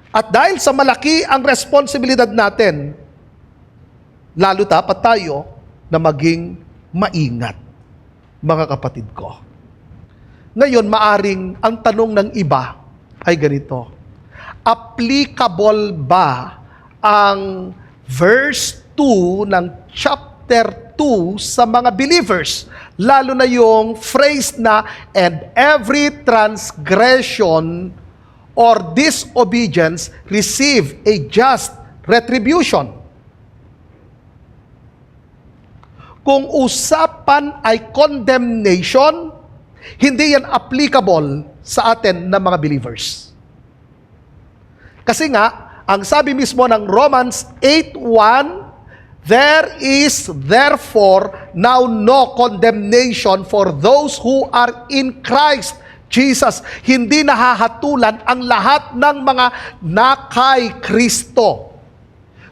At dahil sa malaki ang responsibilidad natin, lalo dapat tayo na maging maingat, mga kapatid ko. Ngayon, maaring ang tanong ng iba ay ganito, applicable ba ang verse 2 ng chapter 2 sa mga believers? Lalo na yung phrase na, and every transgression or disobedience receive a just retribution. Kung usapan ay condemnation, hindi yan applicable sa atin na mga believers. Kasi nga, ang sabi mismo ng Romans 8:1, there is therefore now no condemnation for those who are in Christ Jesus. Hindi nahahatulan ang lahat ng mga nakay Kristo.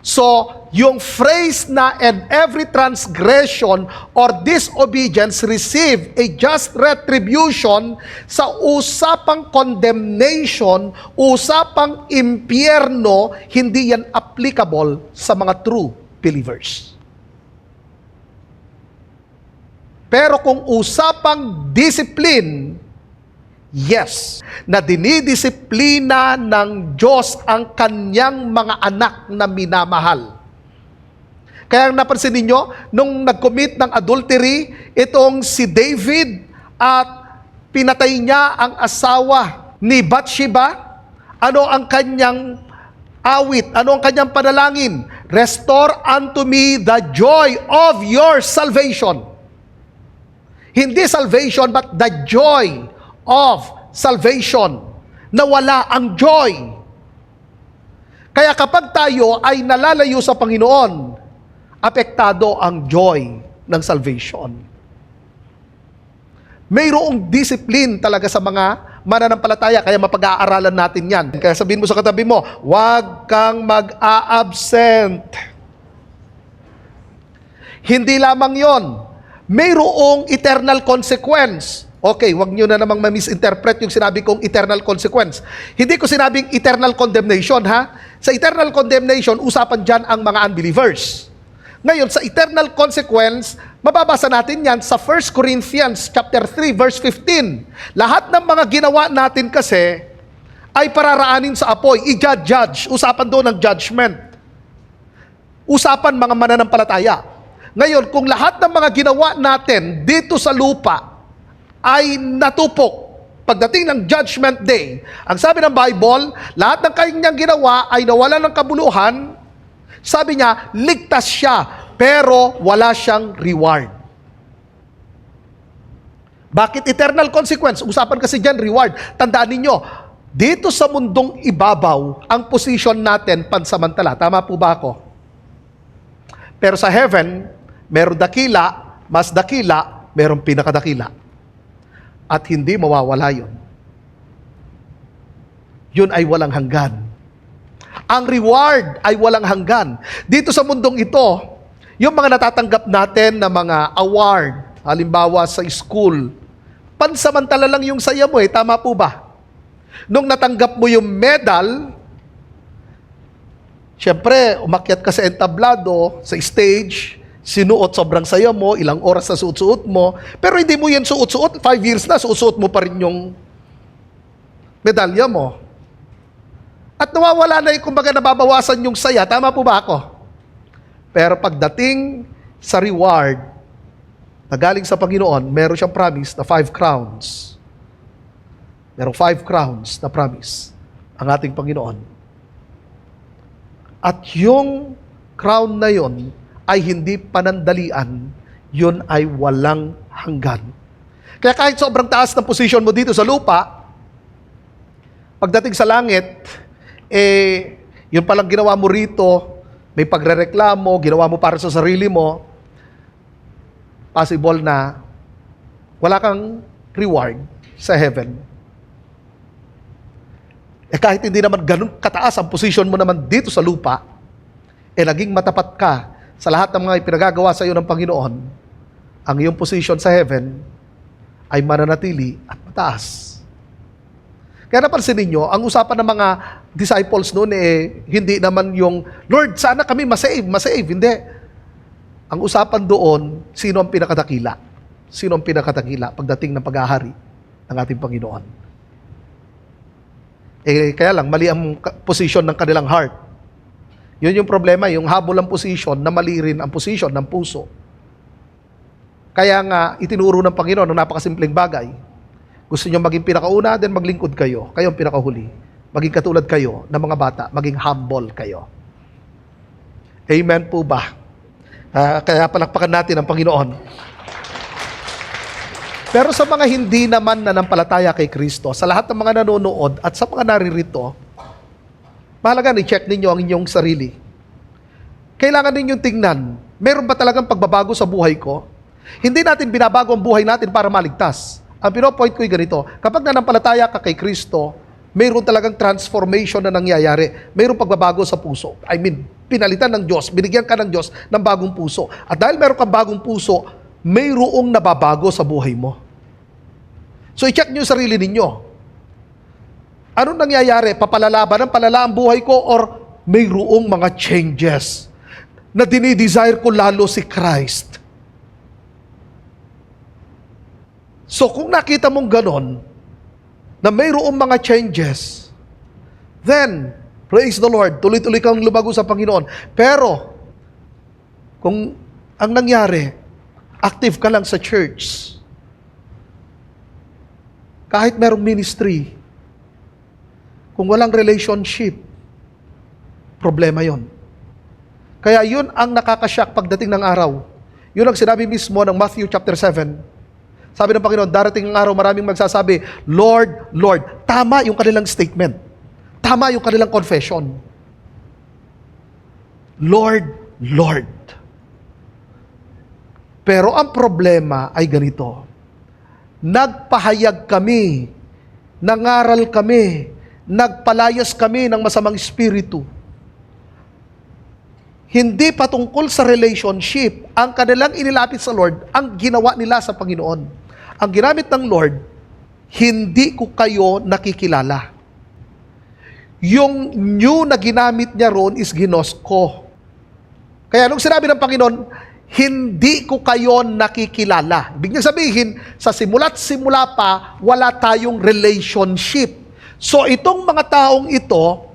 So, yung phrase na, and every transgression or disobedience receive a just retribution, sa usapang condemnation, usapang impyerno, hindi yan applicable sa mga true believers. Pero kung usapang discipline, yes, na dinidisiplina ng Diyos ang kanyang mga anak na minamahal. Kaya napansin ninyo, nung nag-commit ng adultery, itong si David, at pinatay niya ang asawa ni Bathsheba, ano ang kanyang awit, ano ang kanyang panalangin? Restore unto me the joy of your salvation. Hindi salvation, but the joy of salvation. Nawala ang joy. Kaya kapag tayo ay nalalayo sa Panginoon, apektado ang joy ng salvation. Mayroong discipline talaga sa mga mananampalataya, kaya mapag-aaralan natin yan. Kaya sabihin mo sa katabi mo, huwag kang mag-a-absent. Hindi lamang yon, mayroong eternal consequence. Okay, huwag nyo na namang ma-misinterpret yung sinabi kong eternal consequence. Hindi ko sinabing eternal condemnation, ha? Sa eternal condemnation, usapan dyan ang mga unbelievers. Ngayon, sa eternal consequence, mababasa natin yan sa 1 Corinthians chapter 3, verse 15. Lahat ng mga ginawa natin kasi ay pararaanin sa apoy, i-judge. Usapan doon ng judgment. Usapan mga mananampalataya. Ngayon, kung lahat ng mga ginawa natin dito sa lupa ay natupok pagdating ng Judgment Day, ang sabi ng Bible, lahat ng kanyang ginawa ay nawalan ng kabuluhan. Sabi niya, ligtas siya, pero wala siyang reward. Bakit eternal consequence? Usapan kasi dyan, reward. Tandaan ninyo, dito sa mundong ibabaw, ang position natin pansamantala. Tama po ba ako? Pero sa heaven, meron dakila, mas dakila, merong pinakadakila. At hindi mawawala yun. Yun ay walang hanggan. Ang reward ay walang hanggan. Dito sa mundong ito, yung mga natatanggap natin na mga award, halimbawa sa school, pansamantala lang yung saya mo tama po ba? Nung natanggap mo yung medal, syempre, umakyat ka sa entablado, sa stage, sinuot sobrang saya mo, ilang oras na suot-suot mo, pero hindi mo yan suot-suot, 5 years na, suot-suot mo pa rin yung medalya mo. At nawawala na kumbaga nababawasan yung saya. Tama po ba ako? Pero pagdating sa reward na galing sa Panginoon, meron siyang promise na 5 crowns. Merong 5 crowns na promise ang ating Panginoon. At yung crown na yon ay hindi panandalian, yun ay walang hanggan. Kaya kahit sobrang taas ng position mo dito sa lupa, pagdating sa langit, yun palang ginawa mo rito, may pagrereklamo, ginawa mo para sa sarili mo, possible na wala kang reward sa heaven. Kahit hindi naman ganun kataas ang position mo naman dito sa lupa, naging matapat ka sa lahat ng mga pinagagawa sa iyo ng Panginoon, ang iyong position sa heaven ay mananatili at mataas. Kaya napansin ninyo, ang usapan ng mga disciples noon hindi naman yung, Lord, sana kami masave. Hindi. Ang usapan doon, sino ang pinakadakila? Sino ang pinakadakila pagdating ng pag-ahari ng ating Panginoon? Kaya lang, mali ang position ng kanilang heart. Yun yung problema, yung habol ang position, na mali rin ang position ng puso. Kaya nga, itinuro ng Panginoon ng napakasimpleng bagay. Gusto nyo maging pinakauna, then maglingkod kayo. Kayo ang pinakahuli. Maging katulad kayo ng mga bata. Maging humble kayo. Amen po ba? Kaya palakpakan natin ang Panginoon. Pero sa mga hindi naman nanampalataya kay Kristo, sa lahat ng mga nanonood at sa mga naririto, mahalaga na i-check ninyo ang inyong sarili. Kailangan ninyong tingnan, meron ba talagang pagbabago sa buhay ko? Hindi natin binabago ang buhay natin para maligtas. Ang pinopoint ko ay ganito, kapag nanampalataya ka kay Kristo, mayroon talagang transformation na nangyayari. Mayroong pagbabago sa puso. Pinalitan ng Diyos, binigyan ka ng Diyos ng bagong puso. At dahil meron kang bagong puso, mayroong nababago sa buhay mo. So i-check nyo yung sarili ninyo. Anong nangyayari? Papalala ang buhay ko or mayroong mga changes na dinidesire ko lalo si Christ? So kung nakita mong ganon, na mayroong mga changes, then, praise the Lord, tuloy-tuloy kang lumago sa Panginoon. Pero, kung ang nangyari, active ka lang sa church, kahit merong ministry, kung walang relationship, problema yon. Kaya yun ang nakakashock pagdating ng araw. Yun ang sinabi mismo ng Matthew chapter 7. Sabi ng Panginoon, darating ang araw, maraming magsasabi, Lord, Lord. Tama yung kanilang statement. Tama yung kanilang confession. Lord, Lord. Pero ang problema ay ganito. Nagpahayag kami, nangaral kami, nagpalayas kami ng masamang espiritu. Hindi patungkol sa relationship. Ang kanilang inilapit sa Lord, ang ginawa nila sa Panginoon. Ang ginamit ng Lord, hindi ko kayo nakikilala. Yung new na ginamit niya ron is ginosko. Kaya nung sinabi ng Panginoon, hindi ko kayo nakikilala. Ibig niya sabihin, sa simula't simula pa, wala tayong relationship. So itong mga taong ito,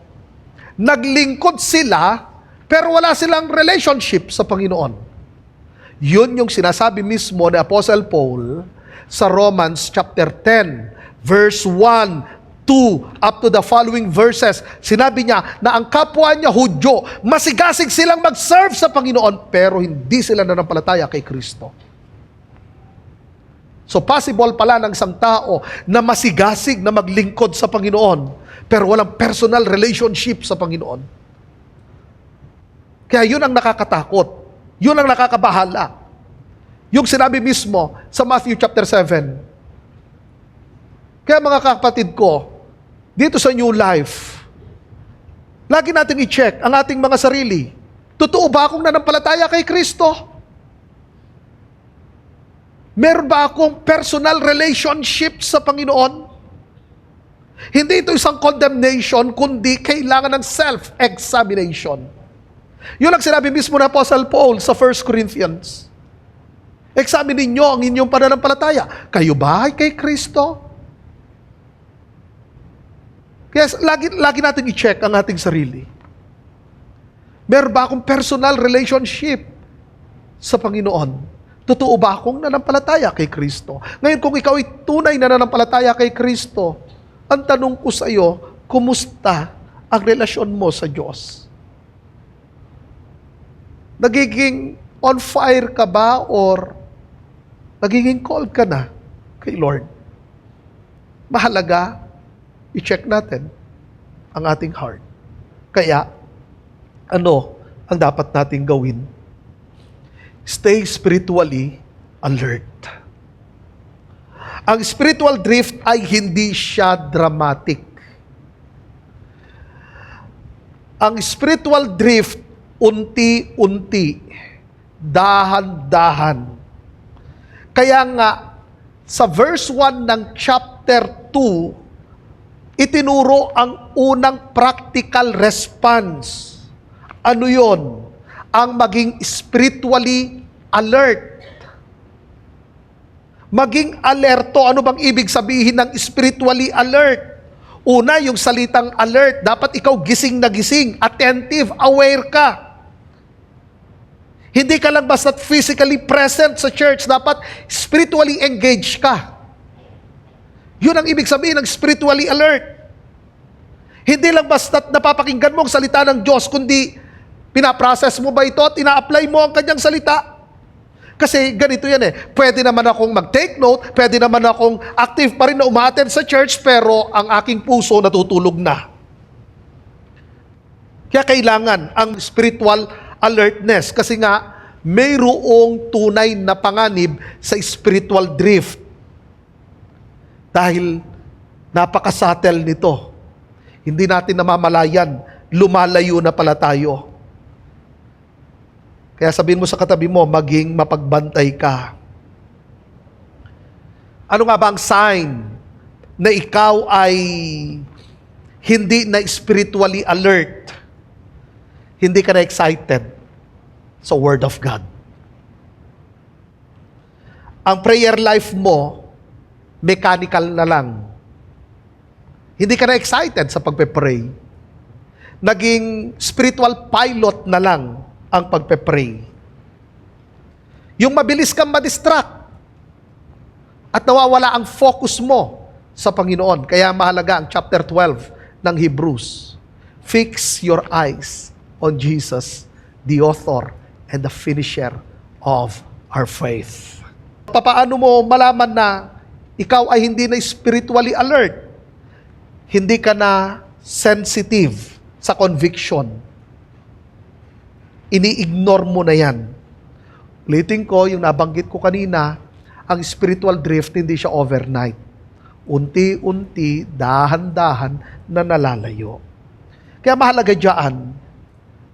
naglingkod sila, pero wala silang relationship sa Panginoon. Yun yung sinasabi mismo ni Apostle Paul sa Romans chapter 10, verse 1, 2, up to the following verses. Sinabi niya na ang kapwa niya Hudyo, masigasig silang mag-serve sa Panginoon, pero hindi sila nanampalataya kay Kristo. So possible pala ng isang tao na masigasig na maglingkod sa Panginoon, pero walang personal relationship sa Panginoon. Kaya yun ang nakakatakot. Yun ang nakakabahala. Yung sinabi mismo sa Matthew chapter 7. Kaya mga kapatid ko, dito sa New Life, lagi natin i-check ang ating mga sarili. Totoo ba akong nanampalataya kay Kristo? Meron ba akong personal relationship sa Panginoon? Hindi ito isang condemnation, kundi kailangan ng self-examination. Yun ang sinabi mismo ng Apostle Paul sa 1 Corinthians. Examine ninyo ang inyong pananampalataya. Kayo ba ay kay Kristo? Kaya lagi natin i-check ang ating sarili. Meron ba akong personal relationship sa Panginoon? Totoo ba akong nanampalataya kay Kristo? Ngayon, kung ikaw ay tunay na nanampalataya kay Kristo, ang tanong ko sa iyo, kumusta ang relasyon mo sa Diyos? Nagiging on fire ka ba or nagiging cold ka na kay Lord? Mahalaga, i-check natin ang ating heart. Kaya, ano ang dapat nating gawin? Stay spiritually alert. Ang spiritual drift ay hindi siya dramatic. Ang spiritual drift, unti-unti, dahan-dahan. Kaya nga, sa verse 1 ng chapter 2, itinuro ang unang practical response. Ano yon? Ang maging spiritually alert. Maging alerto. Ano bang ibig sabihin ng spiritually alert? Una, yung salitang alert. Dapat ikaw gising na gising, attentive, aware ka. Hindi ka lang basta physically present sa church, dapat spiritually engaged ka. Yun ang ibig sabihin ng spiritually alert. Hindi lang basta napapakinggan mo ang salita ng Diyos, kundi pinaprocess mo ba ito at ina-apply mo ang kanyang salita? Kasi ganito yan eh. Pwede naman akong mag-take note, pwede naman akong active pa rin na umattend sa church, pero ang aking puso natutulog na. Kaya kailangan ang spiritual alertness kasi nga mayroong tunay na panganib sa spiritual drift. Dahil napaka-subtle nito. Hindi natin namamalayan, lumalayo na pala tayo. Kaya sabihin mo sa katabi mo, maging mapagbantay ka. Ano nga ba ang sign na ikaw ay hindi na spiritually alert? Hindi ka na excited sa Word of God. Ang prayer life mo, mechanical na lang. Hindi ka na excited sa pagpe-pray. Naging spiritual pilot na lang ang pagpe-pray. Yung mabilis kang madistract at nawawala ang focus mo sa Panginoon. Kaya mahalaga ang chapter 12 ng Hebrews. Fix your eyes on Jesus the author and the finisher of our faith. Papaano mo malaman na ikaw ay hindi na spiritually alert? Hindi ka na sensitive sa conviction. Ini-ignore mo na yan. Ulitin ko, yung nabanggit ko kanina, ang spiritual drift hindi siya overnight. Unti-unti, dahan-dahan na nalalayo. Kaya mahalaga dyan,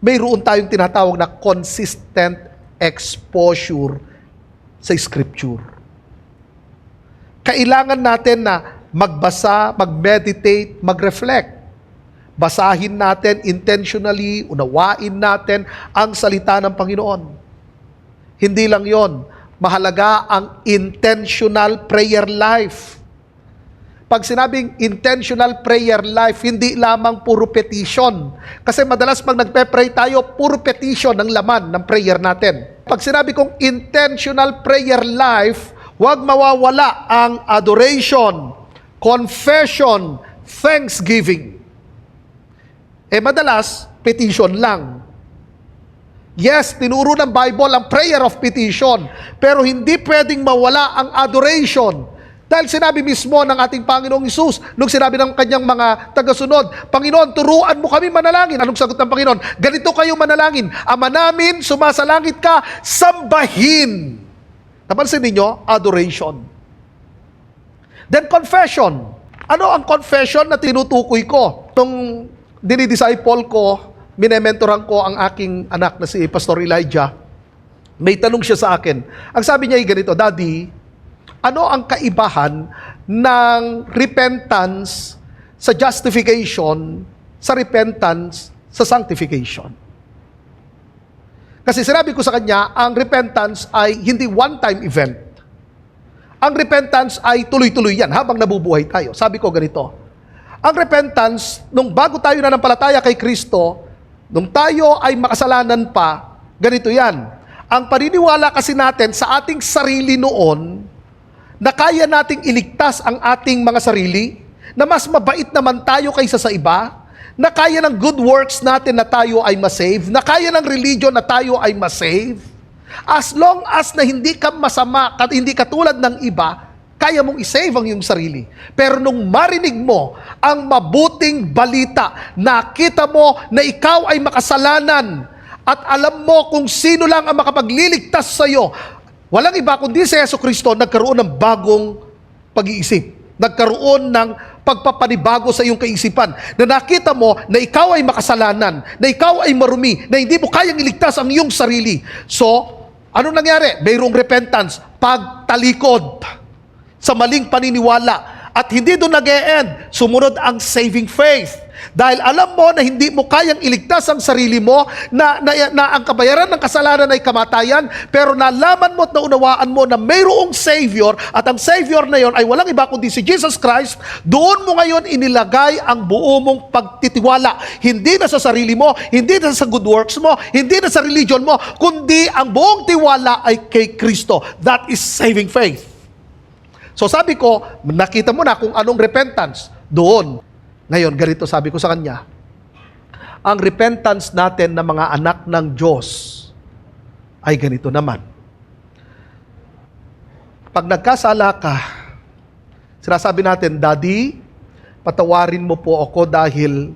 mayroon tayong tinatawag na consistent exposure sa Scripture. Kailangan natin na magbasa, mag-meditate, mag-reflect. Basahin natin intentionally, unawain natin ang salita ng Panginoon. Hindi lang yon, mahalaga ang intentional prayer life. Pag sinabing intentional prayer life, hindi lamang puro petition. Kasi madalas pag nagpe-pray tayo, puro petition ang laman ng prayer natin. Pag sinabi kong intentional prayer life, huwag mawawala ang adoration, confession, thanksgiving. Madalas, petition lang. Yes, tinuro ng Bible ang prayer of petition, pero hindi pwedeng mawala ang adoration. Dahil sinabi mismo ng ating Panginoong Hesus, nung sinabi ng kanyang mga tagasunod, Panginoon, turuan mo kami manalangin. Anong sagot ng Panginoon? Ganito kayo manalangin. Ama namin, sumasalangit ka, sambahin. Napansin ninyo? Adoration. Then confession. Ano ang confession na tinutukoy ko? Nung dinidisciple ko, minementoran ko ang aking anak na si Pastor Elijah, may tanong siya sa akin. Ang sabi niya ay ganito, Daddy, ano ang kaibahan ng repentance sa justification, sa repentance sa sanctification? Kasi sinabi ko sa kanya, ang repentance ay hindi one-time event. Ang repentance ay tuloy-tuloy yan habang nabubuhay tayo. Sabi ko ganito, ang repentance, nung bago tayo nanampalataya kay Kristo, nung tayo ay makasalanan pa, ganito yan. Ang paniniwala kasi natin sa ating sarili noon, na kaya nating iligtas ang ating mga sarili, na mas mabait naman tayo kaysa sa iba, na kaya ng good works natin na tayo ay masave, na kaya ng religion na tayo ay masave, as long as na hindi ka masama, hindi katulad ng iba, kaya mong isave ang iyong sarili. Pero nung marinig mo ang mabuting balita, nakita mo na ikaw ay makasalanan, at alam mo kung sino lang ang makapagliligtas sa iyo, walang iba kundi si Jesucristo, nagkaroon ng bagong pag-iisip. Nagkaroon ng pagpapanibago sa iyong kaisipan. Na nakita mo na ikaw ay makasalanan, na ikaw ay marumi, na hindi mo kayang iligtas ang iyong sarili. So, ano nangyari? Mayroong repentance, pagtalikod sa maling paniniwala. At hindi doon nag-e-end. Sumunod ang saving faith. Dahil alam mo na hindi mo kayang iligtas ang sarili mo, na ang kabayaran ng kasalanan ay kamatayan, pero nalaman mo at naunawaan mo na mayroong Savior, at ang Savior na yon ay walang iba kundi si Jesus Christ. Doon mo ngayon inilagay ang buo mong pagtitiwala. Hindi na sa sarili mo, hindi na sa good works mo, hindi na sa religion mo, kundi ang buong tiwala ay kay Kristo. That is saving faith. So sabi ko, nakita mo na kung anong repentance doon. Ngayon, ganito sabi ko sa kanya, ang repentance natin na mga anak ng Diyos ay ganito naman. Pag nagkasala ka, sinasabi natin, Daddy, patawarin mo po ako dahil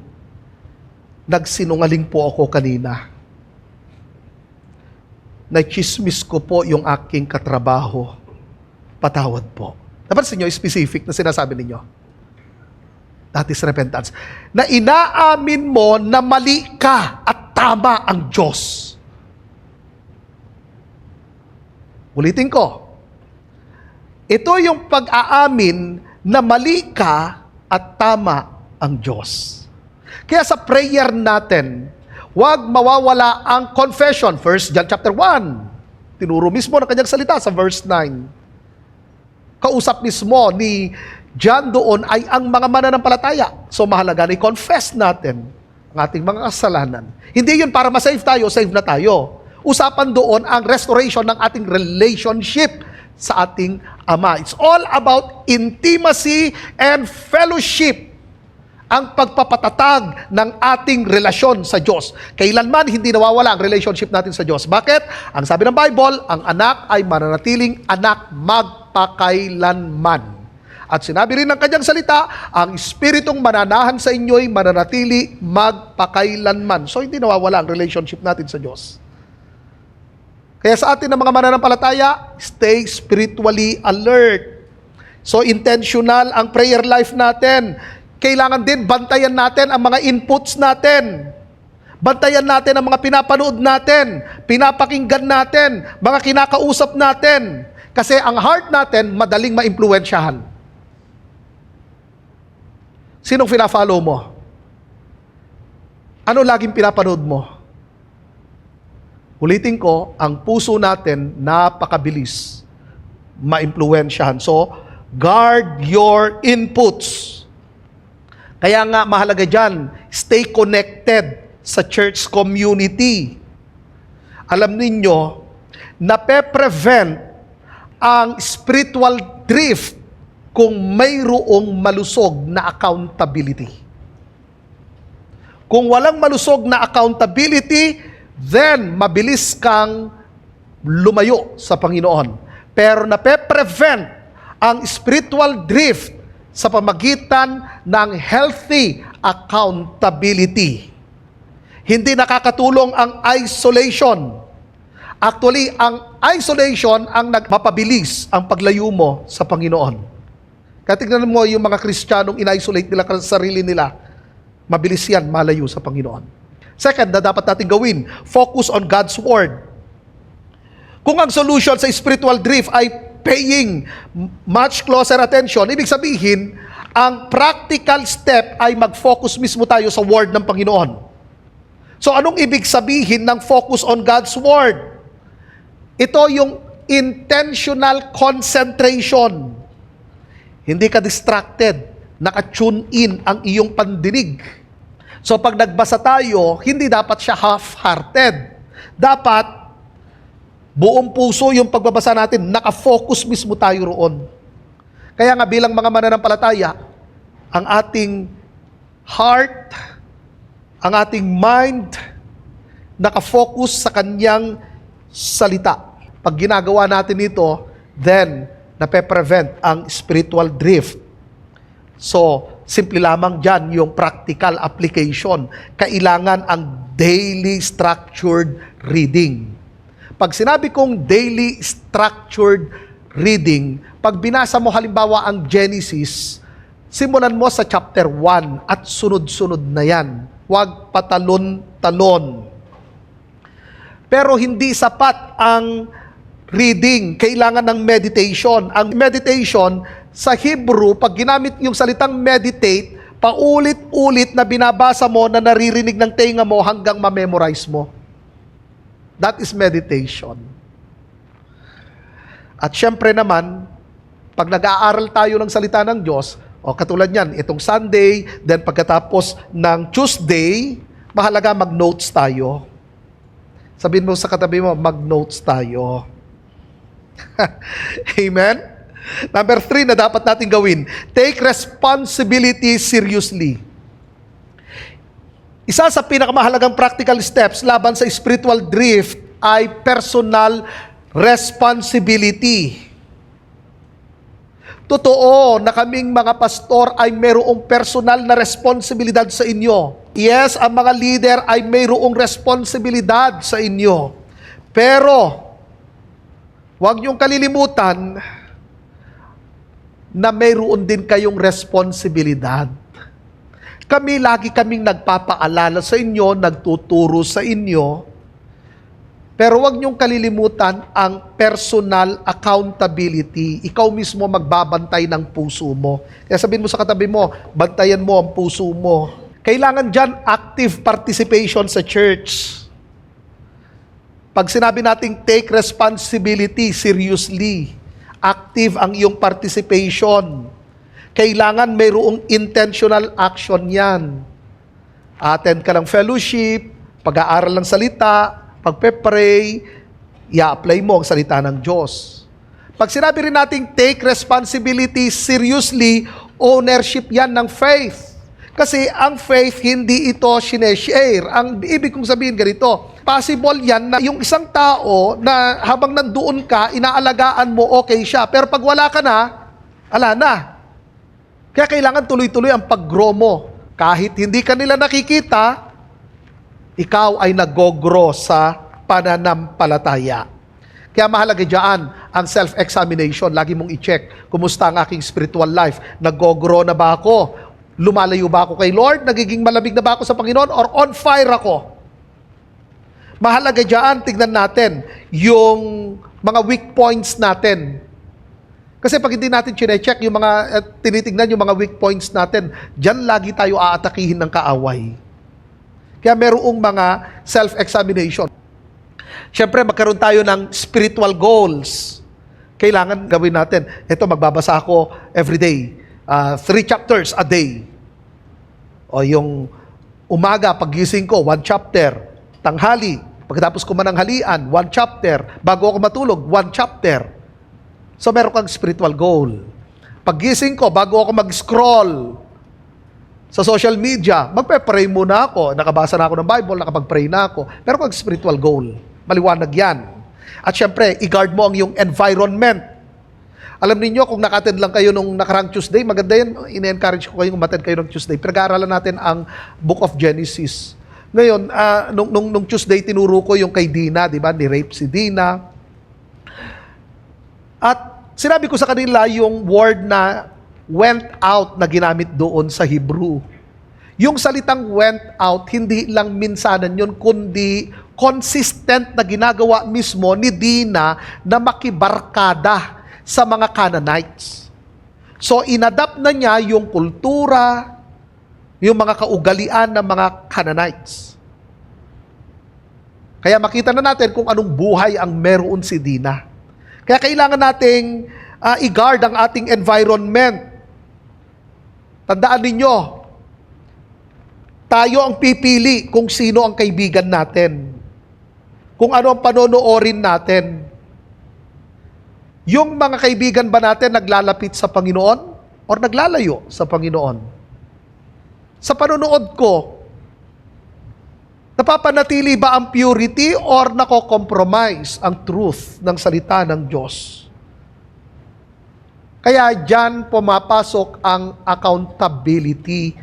nagsinungaling po ako kanina. Naichismis ko po yung aking katrabaho. Patawad po. Napansin nyo, specific na sinasabi ninyo. That is repentance. Na inaamin mo na mali ka at tama ang Diyos. Ulitin ko. Ito yung pag-aamin na mali ka at tama ang Diyos. Kaya sa prayer natin, huwag mawawala ang confession. 1 John chapter 1. Tinuro mismo ng kanyang salita sa verse 9. Kausap mismo ni John doon ay ang mga mananampalataya. So mahalaga na i-confess natin ang ating mga kasalanan. Hindi yun para ma-save tayo, save na tayo. Usapan doon ang restoration ng ating relationship sa ating Ama. It's all about intimacy and fellowship. ang pagpapatatag ng ating relasyon sa Diyos. Kailanman hindi nawawala ang relationship natin sa Diyos. Bakit? Ang sabi ng Bible, ang anak ay mananatiling anak magpakailanman. At sinabi rin ng kanyang salita, ang Espiritong mananahan sa inyo'y mananatili magpakailanman. So hindi nawawala ang relationship natin sa Diyos. Kaya sa atin ng mga mananampalataya, stay spiritually alert. So intentional ang prayer life natin. Kailangan din bantayan natin ang mga inputs natin. Bantayan natin ang mga pinapanood natin, pinapakinggan natin, mga kinakausap natin. Kasi ang heart natin madaling maimpluwensyahan. Sinong pina-follow mo? Ano laging pinapanood mo? Ulitin ko, ang puso natin napakabilis maimpluwensyahan. So, guard your inputs. Kaya nga mahalaga dyan, stay connected sa church community. Alam ninyo, nape-prevent ang spiritual drift kung mayroong malusog na accountability. Kung walang malusog na accountability, then mabilis kang lumayo sa Panginoon. Pero nape-prevent ang spiritual drift sa pamagitan ng healthy accountability. Hindi nakakatulong ang isolation. Actually, ang isolation ang nagmapabilis ang paglayo mo sa Panginoon. Kaya tignan mo yung mga Kristiyanong in-isolate nila sa sarili nila, mabilis yan malayo sa Panginoon. Second, na dapat natin gawin, focus on God's Word. Kung ang solution sa spiritual drift ay paying much closer attention, ibig sabihin, ang practical step ay mag-focus mismo tayo sa Word ng Panginoon. So anong ibig sabihin ng focus on God's Word? Ito yung intentional concentration. Hindi ka distracted, naka-tune in ang iyong pandinig. So pag nagbasa tayo, hindi dapat siya half-hearted. Dapat buong puso yung pagbabasa natin, naka-focus mismo tayo roon. Kaya nga bilang mga mananampalataya, ang ating heart, ang ating mind, naka-focus sa kanyang salita. Pag ginagawa natin ito, then nape-prevent ang spiritual drift. So, simple lamang dyan yung practical application. Kailangan ang daily structured reading. Pag sinabi kong daily structured reading, pag binasa mo halimbawa ang Genesis, simulan mo sa chapter 1 at sunod-sunod na yan. Huwag patalon-talon. Pero hindi sapat ang reading. Kailangan ng meditation. Ang meditation, sa Hebrew, pag ginamit yung salitang meditate, paulit-ulit na binabasa mo na naririnig ng tenga mo hanggang ma-memorize mo. That is meditation. At syempre naman, pag nag-aaral tayo ng salita ng Diyos, o katulad yan, itong Sunday, then pagkatapos ng Tuesday, mahalaga mag-notes tayo. Sabihin mo sa katabi mo, mag-notes tayo. Amen? Number 3 na dapat natin gawin, take responsibility seriously. Isa sa pinakamahalagang practical steps laban sa spiritual drift ay personal responsibility. Totoo na kaming mga pastor ay mayroong personal na responsibilidad sa inyo. Yes, ang mga leader ay mayroong responsibilidad sa inyo. Pero, huwag niyong kalilimutan na mayroon din kayong responsibilidad. Lagi kaming nagpapaalala sa inyo, nagtuturo sa inyo, pero huwag niyong kalilimutan ang personal accountability. Ikaw mismo magbabantay ng puso mo. Kaya sabihin mo sa katabi mo, bantayan mo ang puso mo. Kailangan dyan active participation sa church. Pag sinabi nating take responsibility seriously, active ang iyong participation. Kailangan mayroong intentional action yan. Attend ka ng fellowship, pag-aaral ng salita, pagpe-pray, i-apply mo ang salita ng Diyos. Pag sinabi rin nating take responsibility seriously, ownership yan ng faith. Kasi ang faith, hindi ito sineshare. Ang ibig kong sabihin ganito, possible yan na yung isang tao na habang nandoon ka, inaalagaan mo, okay siya. Pero pag wala ka na, ala na. Kaya kailangan tuloy-tuloy ang pag-grow mo. Kahit hindi ka nila nakikita, ikaw ay nag-grow sa pananampalataya. Kaya mahalaga dyan ang self-examination. Lagi mong i-check, kumusta ang aking spiritual life? Nag-grow na ba ako? Lumalayo ba ako kay Lord? Nagiging malamig na ba ako sa Panginoon? Or on fire ako? Mahalaga dyan, tignan natin yung mga weak points natin. Kasi pag hindi natin chine-check yung mga, tinitignan yung mga weak points natin, dyan lagi tayo aatakihin ng kaaway. Kaya merong mga self-examination. Siyempre, magkaroon tayo ng spiritual goals. Kailangan gawin natin. Ito, magbabasa ako everyday. 3 chapters a day. O yung umaga, paggising ko, 1 chapter. Tanghali, pagkatapos ko mananghalian, 1 chapter. Bago ako matulog, 1 chapter. So meron kang spiritual goal. Paggising ko, bago ako mag-scroll sa social media, magpe-pray muna ako. Nakabasa na ako ng Bible, nakapag-pray na ako. Meron kang spiritual goal. Maliwanag yan. At syempre, i-guard mo ang iyong environment. Alam niyo kung naka-attend lang kayo nung nakarang Tuesday, maganda yan, ine-encourage ko kayong umattend kayo ng Tuesday. Pinag-aaralan natin ang Book of Genesis. Ngayon, nung Tuesday, tinuro ko yung kay Dina, di ba? Ni-rape si Dina. At sinabi ko sa kanila yung word na went out na ginamit doon sa Hebrew. Yung salitang went out, hindi lang minsanan yun, kundi consistent na ginagawa mismo ni Dina na makibarkada sa mga Canaanites. So, inadapt na niya yung kultura, yung mga kaugalian ng mga Canaanites. Kaya makita na natin kung anong buhay ang meron si Dina. Kaya kailangan nating i-guard ang ating environment. Tandaan ninyo, tayo ang pipili kung sino ang kaibigan natin. Kung ano ang panonoorin natin. Yung mga kaibigan ba natin naglalapit sa Panginoon or naglalayo sa Panginoon? Sa panonood ko, napapanatili ba ang purity or nako-compromise ang truth ng salita ng Diyos? Kaya dyan pumapasok ang accountability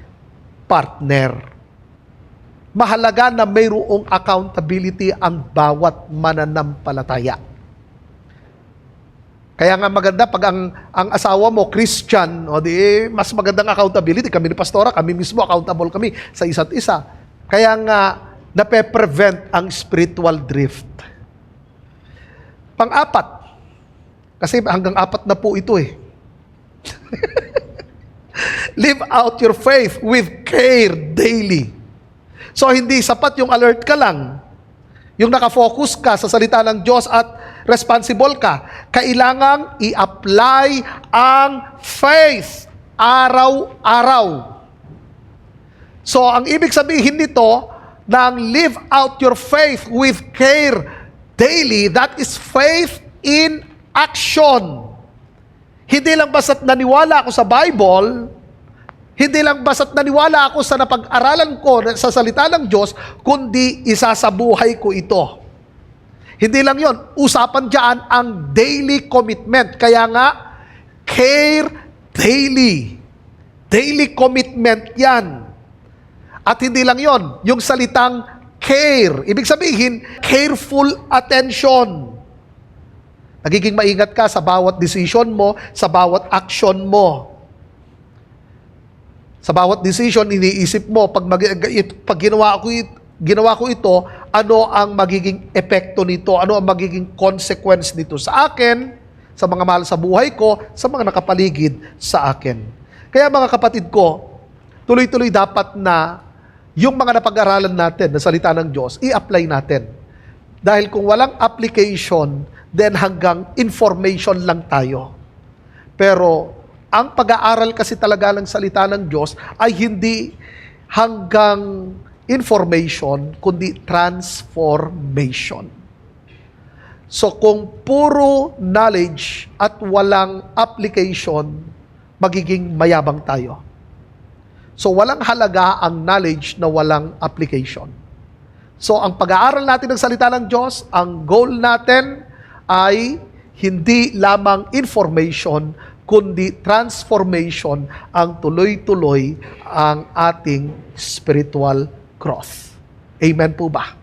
partner. Mahalaga na mayroong accountability ang bawat mananampalataya. Kaya nga maganda pag ang asawa mo, Christian, o di, mas magandang accountability. Kami ni Pastora, kami mismo accountable kami sa isa't isa. Kaya nga, nape-prevent ang spiritual drift. Pang-apat, kasi hanggang 4 na po ito eh. Live out your faith with care daily. So, hindi sapat yung alert ka lang. Yung nakafocus ka sa salita ng Diyos at responsible ka. Kailangang i-apply ang faith araw-araw. So, ang ibig sabihin nito, nang live out your faith with care daily, that is faith in action. Hindi lang basta't naniwala ako sa Bible, hindi lang basta't naniwala ako sa napag-aralan ko sa salita ng Diyos, kundi isasabuhay ko ito. Hindi lang yon, usapan dyan ang daily commitment. Kaya nga, care daily. Daily commitment yan. At hindi lang yon, yung salitang care. Ibig sabihin, careful attention. Nagiging maingat ka sa bawat decision mo, sa bawat action mo. Sa bawat decision, iniisip mo, pag ginawa ko ito, ano ang magiging epekto nito? Ano ang magiging consequence nito sa akin, sa mga mahal sa buhay ko, sa mga nakapaligid sa akin? Kaya mga kapatid ko, tuloy-tuloy dapat na yung mga napag-aralan natin na salita ng Diyos, i-apply natin. Dahil kung walang application, then hanggang information lang tayo. Pero ang pag-aaral kasi talaga ng salita ng Diyos ay hindi hanggang information, kundi transformation. So kung puro knowledge at walang application, magiging mayabang tayo. So walang halaga ang knowledge na walang application. So ang pag-aaral natin ng salita ng Diyos, ang goal natin ay hindi lamang information, kundi transformation ang tuloy-tuloy ang ating spiritual growth. Amen po ba?